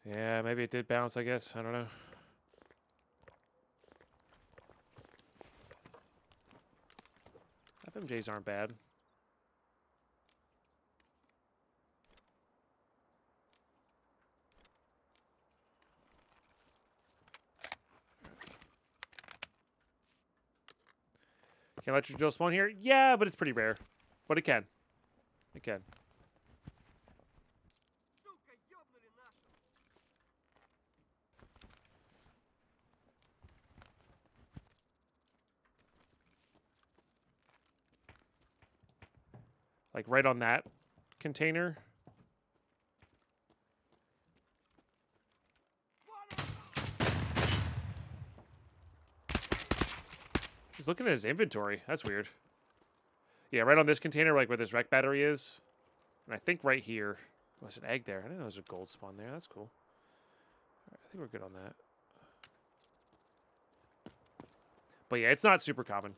Yeah, maybe it did bounce, I guess. I don't know. FMJs aren't bad. Can electric drill spawn here? Yeah, but it's pretty rare. But it can. It can. Like right on that container. He's looking at his inventory. That's weird. Yeah, right on this container, like where this wreck battery is. And I think right here. Oh, there's an egg there. I didn't know there's a gold spawn there. That's cool. All right, I think we're good on that. But yeah, it's not super common.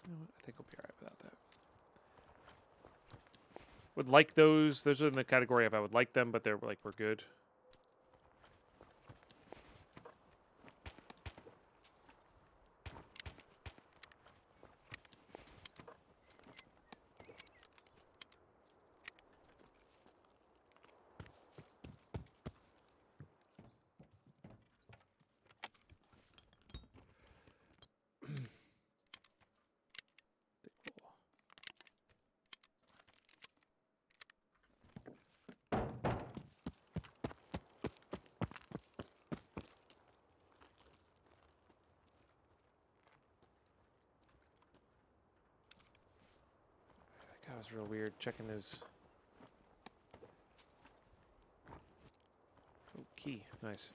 You know what? I think we'll be alright without that. Would like those. Those are in the category of I would like them, but they're like, we're good. That was real weird. Checking his... Oh, key. Nice.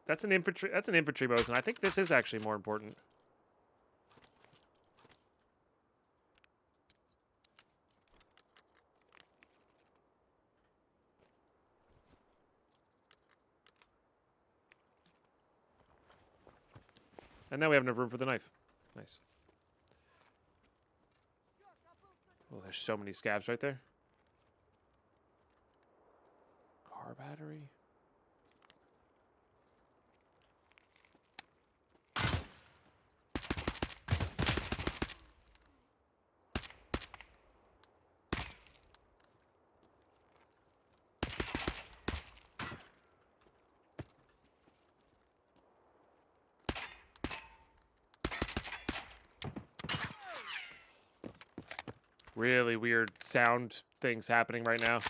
That's an infantry bows, and I think this is actually more important. And now we have enough room for the knife. Nice. Oh, there's so many scavs right there. Car battery. Really weird sound things happening right now.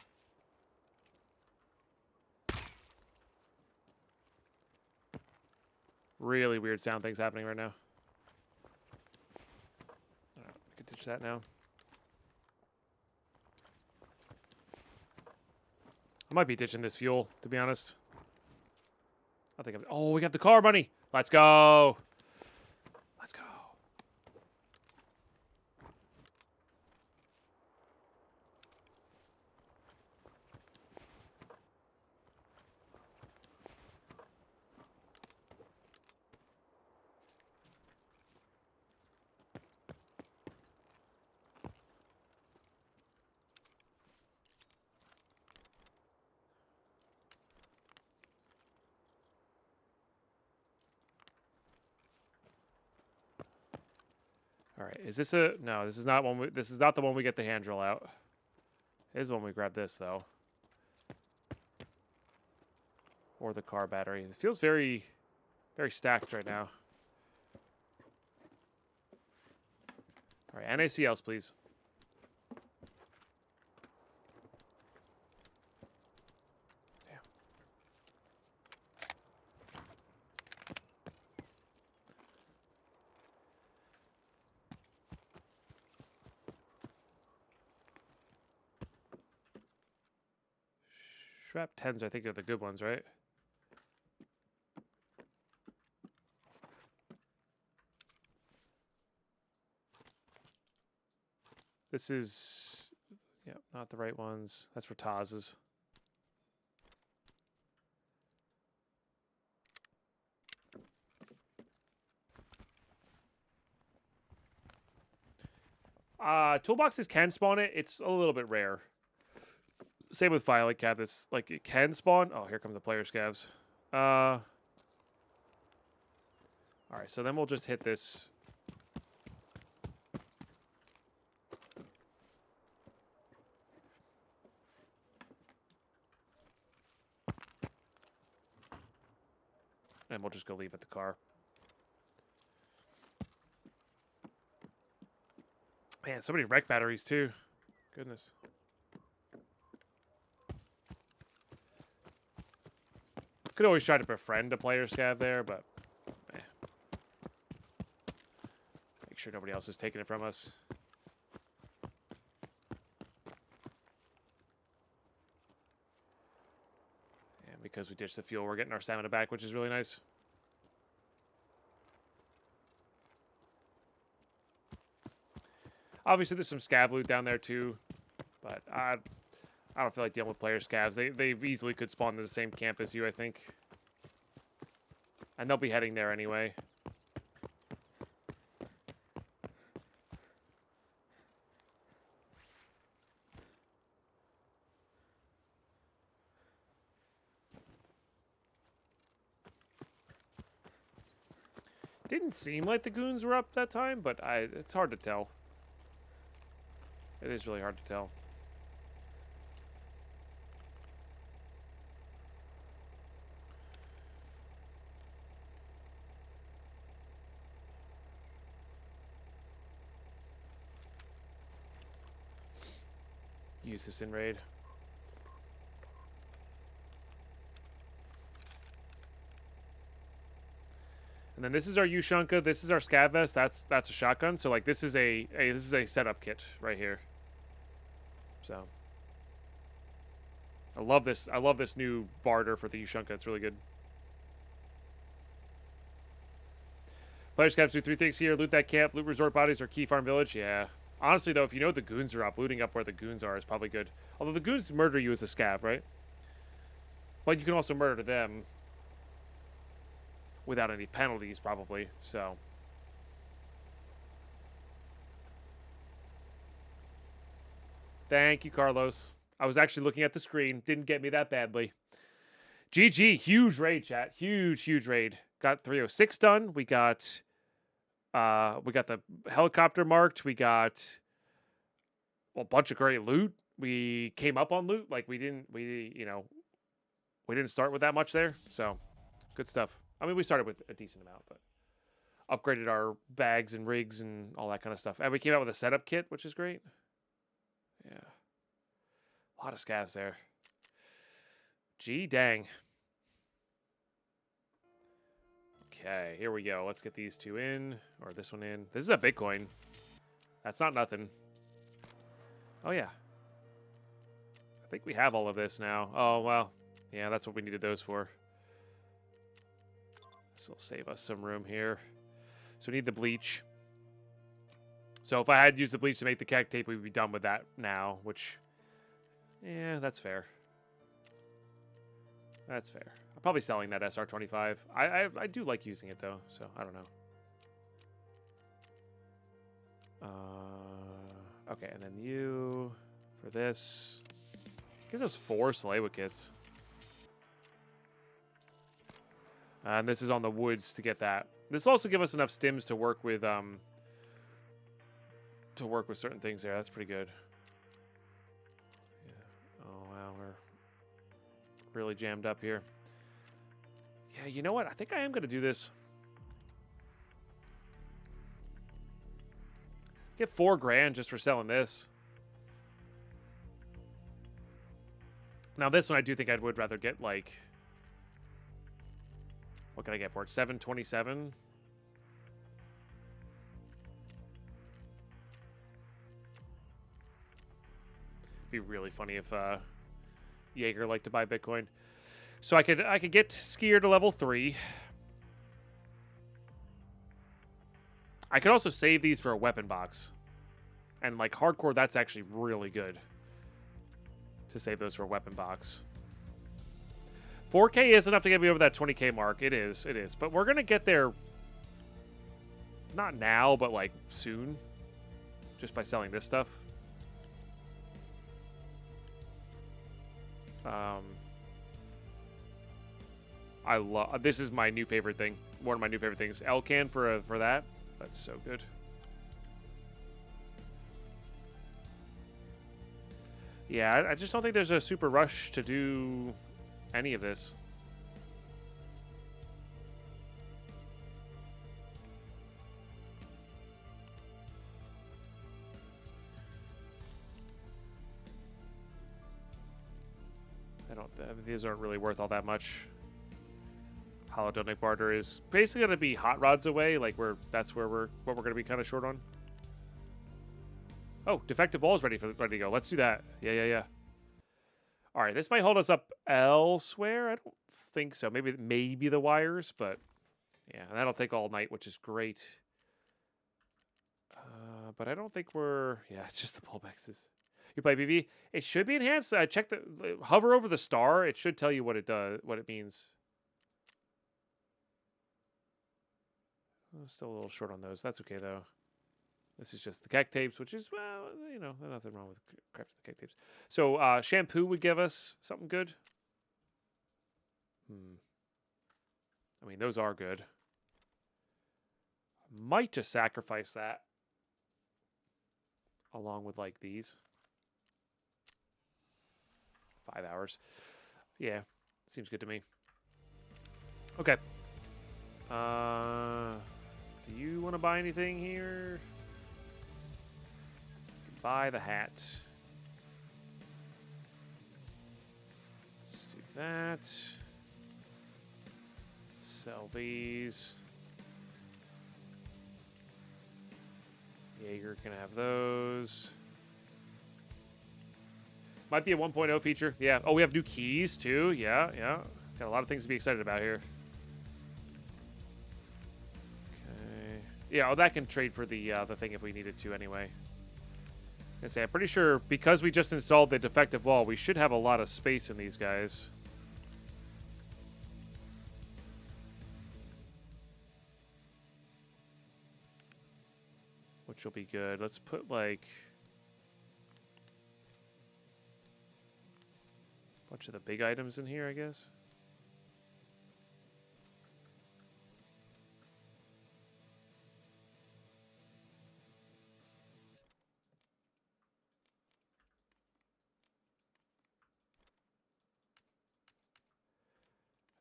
Really weird sound things happening right now. All right, I can ditch that now. I might be ditching this fuel, to be honest. I think oh, we got the car money. Let's go. Let's go. All right, is this a no? This is not one. This is not the one we get the hand drill out. It is when we grab this though, or the car battery. It feels very, very stacked right now. All right, NaCls, please. Damn. Strap 10s, I think, are the good ones, right? This is, yeah, not the right ones. That's for Taz's. Toolboxes can spawn it. It's a little bit rare. Same with Violet cabinets. Like, it can spawn. Oh, here comes the player scavs. All right, so then we'll just hit this. And we'll just go leave at the car. Man, so many wreck batteries, too. Goodness. Could always try to befriend a player scav there, but make sure nobody else is taking it from us. And because we ditched the fuel, we're getting our stamina back, which is really nice. Obviously, there's some scav loot down there too, but I don't feel like dealing with player scavs. They easily could spawn in the same camp as you, I think. And they'll be heading there anyway. Didn't seem like the goons were up that time, but it's hard to tell. It is really hard to tell. Use this in raid. And then this is our Ushunka. This is our scav vest. That's a shotgun. So like this is a setup kit right here. So I love this. I love this new barter for the Ushunka. It's really good. Player scavs do 3 things here: loot that camp, loot resort bodies, or key farm village. Yeah. Honestly, though, if you know the goons are up, looting up where the goons are is probably good. Although the goons murder you as a scav, right? But you can also murder them without any penalties, probably. So. Thank you, Carlos. I was actually looking at the screen. Didn't get me that badly. GG. Huge raid, chat. Huge, huge raid. Got 306 done. We got the helicopter marked. We got a bunch of great loot. We came up on loot. Like we didn't start with that much there. So good stuff. I mean, we started with a decent amount, but upgraded our bags and rigs and all that kind of stuff. And we came out with a setup kit, which is great. Yeah. A lot of scavs there. Gee, dang. Okay, here we go. Let's get these two in, or this one in. This is a Bitcoin. That's not nothing. Oh, yeah. I think we have all of this now. Oh, well. Yeah, that's what we needed those for. This will save us some room here. So we need the bleach. So if I had used the bleach to make the keg tape, we'd be done with that now, which... Yeah, that's fair. That's fair. I'm probably selling that SR25. I do like using it, though, so I don't know. Okay, and then you for this. Gives us 4 Salewa kits. And this is on the woods to get that. This will also give us enough stims to work with certain things there. That's pretty good. Yeah. Oh wow, we're really jammed up here. Yeah, you know what? I think I am gonna do this. Get $4 grand just for selling this. Now this one I do think I would rather get like, what can I get for it? 727. Be really funny if Jaeger liked to buy Bitcoin. So I could get Skier to level 3. I could also save these for a weapon box. And like hardcore, that's actually really good to save those for a weapon box. 4K is enough to get me over that 20K mark. It is. But we're going to get there, not now, but like soon. Just by selling this stuff. I love, this is my new favorite thing. One of my new favorite things. Elcan for that. That's so good. Yeah, I just don't think there's a super rush to do any of this. These aren't really worth all that much. Holodonic barter is basically going to be hot rods away. Like that's what we're going to be kind of short on. Oh, defective wall is ready to go. Let's do that. Yeah. All right, this might hold us up elsewhere. I don't think so. Maybe the wires, but yeah, that'll take all night, which is great. But I don't think we're. Yeah, it's just the pullbacks. You play BV. It should be enhanced. Check hover over the star. It should tell you what it does, what it means. Still a little short on those. That's okay though. This is just the keg tapes, which is, well, you know, there's nothing wrong with crafting the keg tapes. So shampoo would give us something good. I mean, those are good. Might just sacrifice that along with like these. 5 hours. Yeah, seems good to me. Okay. Do you want to buy anything here? Buy the hat. Let's do that. Sell these. Jaeger can have those. Might be a 1.0 feature. Yeah. Oh, we have new keys too. Yeah. Got a lot of things to be excited about here. Okay. Yeah. Oh, that can trade for the thing if we needed to anyway. I'm pretty sure because we just installed the defective wall, we should have a lot of space in these guys. Which will be good. Let's put like a bunch of the big items in here, I guess.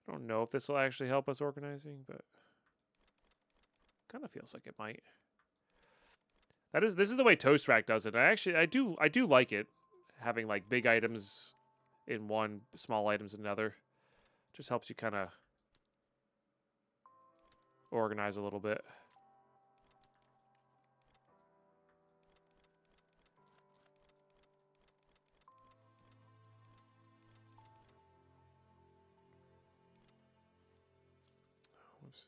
I don't know if this will actually help us organizing, but kind of feels like it might. This is the way Toast Rack does it. I do like it, having like big items in one, small items in another. Just helps you kind of organize a little bit. Oops.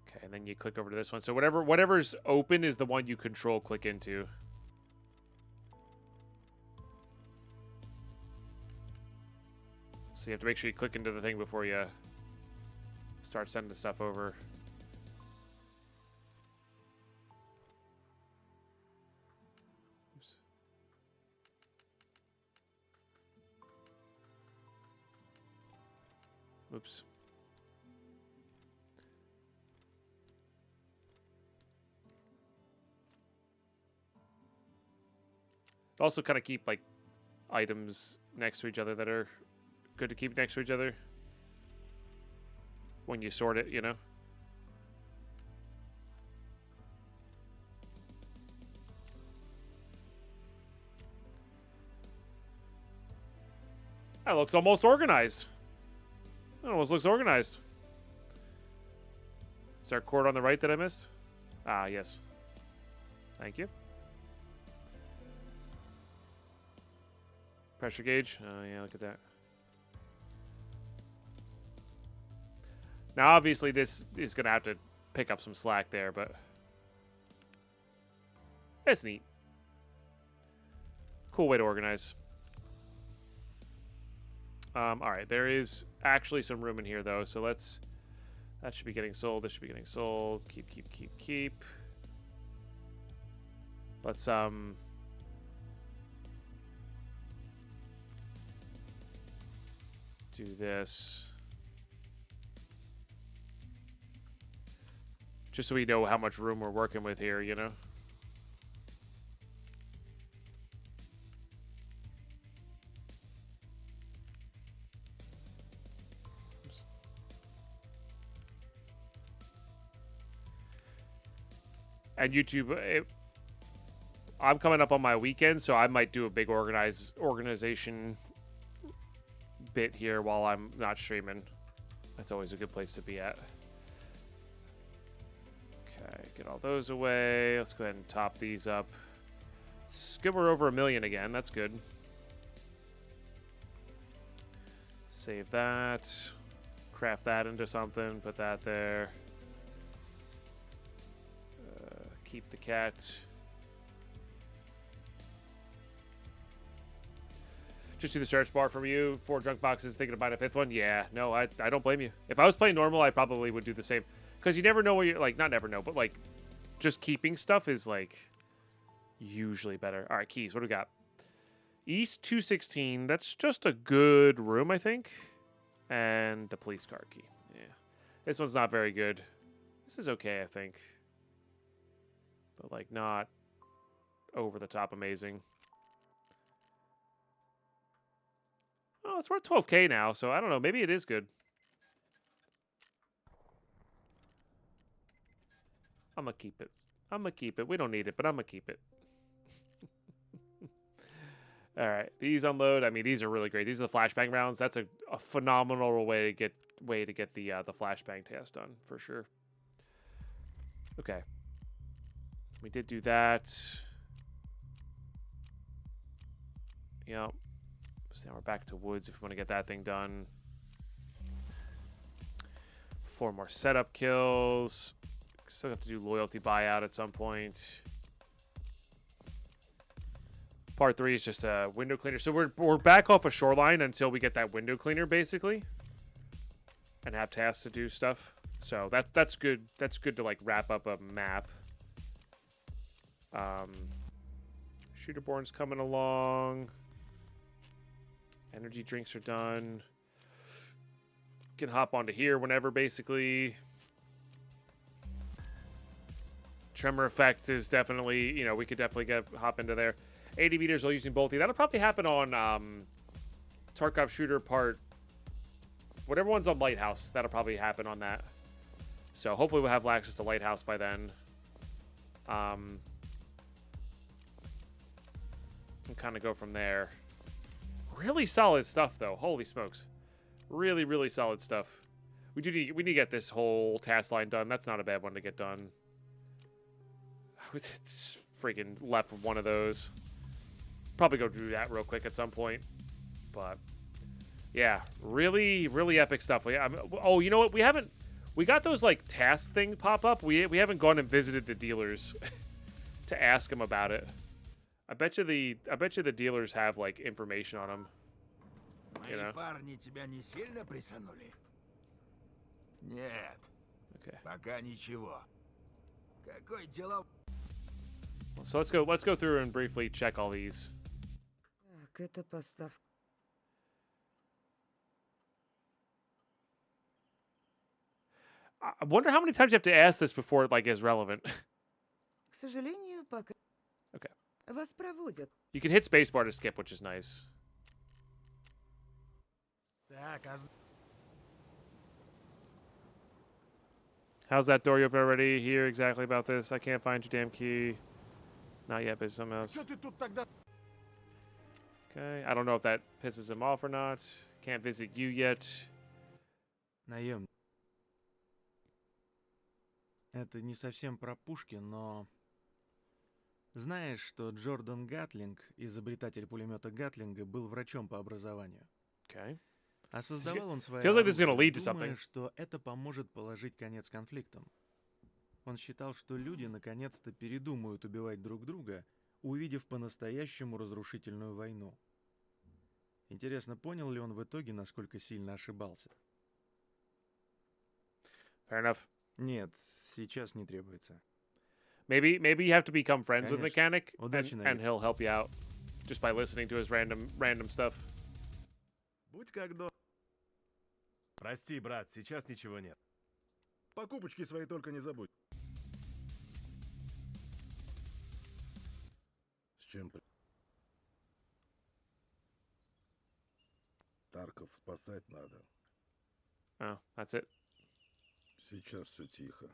Okay, and then you click over to this one. So whatever's open is the one you control click into. So you have to make sure you click into the thing before you start sending stuff over. Oops. Oops. Also kind of keep like items next to each other that are good to keep next to each other when you sort it, you know. That looks almost organized. That almost looks organized. Is there a cord on the right that I missed? Ah, yes. Thank you. Pressure gauge. Oh, yeah, look at that. Now, obviously, this is going to have to pick up some slack there, but it's neat. Cool way to organize. All right, there is actually some room in here, though, so let's... That should be getting sold. This should be getting sold. Keep. Let's, do this. Just so we know how much room we're working with here, you know? Oops. And YouTube, I'm coming up on my weekend, so I might do a big organization bit here while I'm not streaming. That's always a good place to be at. Okay, get all those away. Let's go ahead and top these up. It's good we're over 1 million again. That's good. Save that. Craft that into something. Put that there. Keep the cat. Just do the search bar from you. 4 junk boxes, thinking about a 5th one. Yeah, no, I don't blame you. If I was playing normal, I probably would do the same. Because you never know what you're, like, not never know, but, like, just keeping stuff is, like, usually better. All right, keys, what do we got? East 216, that's just a good room, I think. And the police car key. Yeah. This one's not very good. This is okay, I think. But, like, not over the top amazing. Oh, it's worth 12K now, so I don't know. Maybe it is good. I'm going to keep it. I'm going to keep it. We don't need it, but I'm going to keep it. All right. These unload. I mean, these are really great. These are the flashbang rounds. That's a phenomenal way to get the flashbang task done, for sure. Okay. We did do that. Yep. So now we're back to woods if we want to get that thing done. 4 more setup kills. Still have to do loyalty buyout at some point. Part 3 is just a window cleaner. So we're back off a shoreline until we get that window cleaner, basically, and have tasks to do stuff. So that's good. That's good to like wrap up a map. Shooterborn's coming along. Energy drinks are done. Can hop onto here whenever, basically. Tremor effect is definitely, you know, we could definitely hop into there. 80 meters while using bolting. That'll probably happen on Tarkov Shooter Part... Whatever one's on Lighthouse, that'll probably happen on that. So hopefully we'll have access to Lighthouse by then. And kind of go from there. Really solid stuff, though. Holy smokes. Really, really solid stuff. We need to get this whole task line done. That's not a bad one to get done. It's freaking left one of those. Probably go do that real quick at some point. But yeah, really, really epic stuff. Oh, you know what? We got those like task thing pop up. We haven't gone and visited the dealers to ask them about it. I bet you the dealers have like information on them. You know? Okay. So let's go through and briefly check all these. I wonder how many times you have to ask this before it like is relevant. Okay. You can hit spacebar to skip, which is nice. How's that door you open already? Here exactly about this. I can't find your damn key. Not yet, but something else. Okay, I don't know if that pisses him off or not. Can't visit you yet. Наем. Это не совсем про пушки, но... Знаешь, что Джордан Гатлинг, изобретатель пулемета Гатлинга, был врачом по образованию. Okay. А создавал он свои Feels like this is gonna lead to думая, something. что это поможет положить конец конфликтам. Он считал, что люди наконец-то передумают убивать друг друга, увидев по-настоящему разрушительную войну. Интересно, понял ли он в итоге, насколько сильно ошибался? Fair enough. Нет, сейчас не требуется. Maybe you have to become friends with Конечно. Mechanic, Удачи, and he'll help you out just by listening to his random stuff. Будь как до. Прости, брат, сейчас ничего нет. Покупочки свои только не забудь. С чем-то. Тарков спасать надо. Oh, that's it. Сейчас все тихо.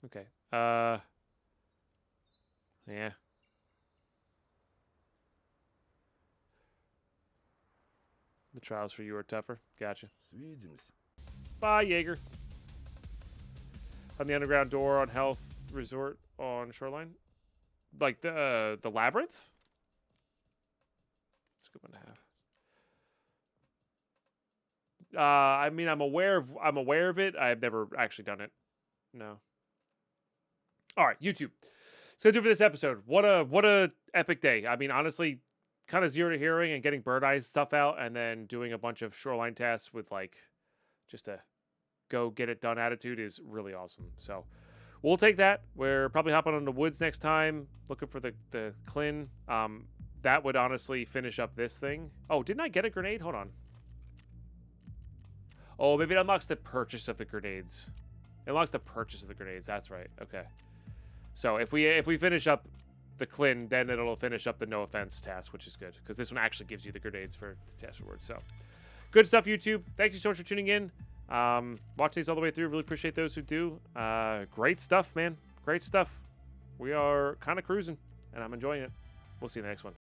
Okay. Yeah. The trials for you are tougher. Gotcha. Свидимся. Bye, Jaeger. On the underground door on Health Resort on Shoreline. Like the labyrinth? It's a good one to have. I mean, I'm aware of it. I've never actually done it. No. All right, YouTube. So do for this episode. What a epic day. I mean, honestly, kind of zero to hearing and getting Birdeye's stuff out, and then doing a bunch of Shoreline tasks with like just a go get it done attitude is really awesome. So we'll take that. We're probably hopping on the woods next time, looking for the Clin. That would honestly finish up this thing. Oh, didn't I get a grenade? Hold on. Oh, maybe it unlocks the purchase of the grenades. It unlocks the purchase of the grenades. That's right. Okay. So if we finish up the Clin, then it'll finish up the no offense task, which is good because this one actually gives you the grenades for the task reward. So good stuff, YouTube. Thank you so much for tuning in. Watch these all the way through. Really appreciate those who do. Great stuff, man. Great stuff. We are kind of cruising, and I'm enjoying it. We'll see you in the next one.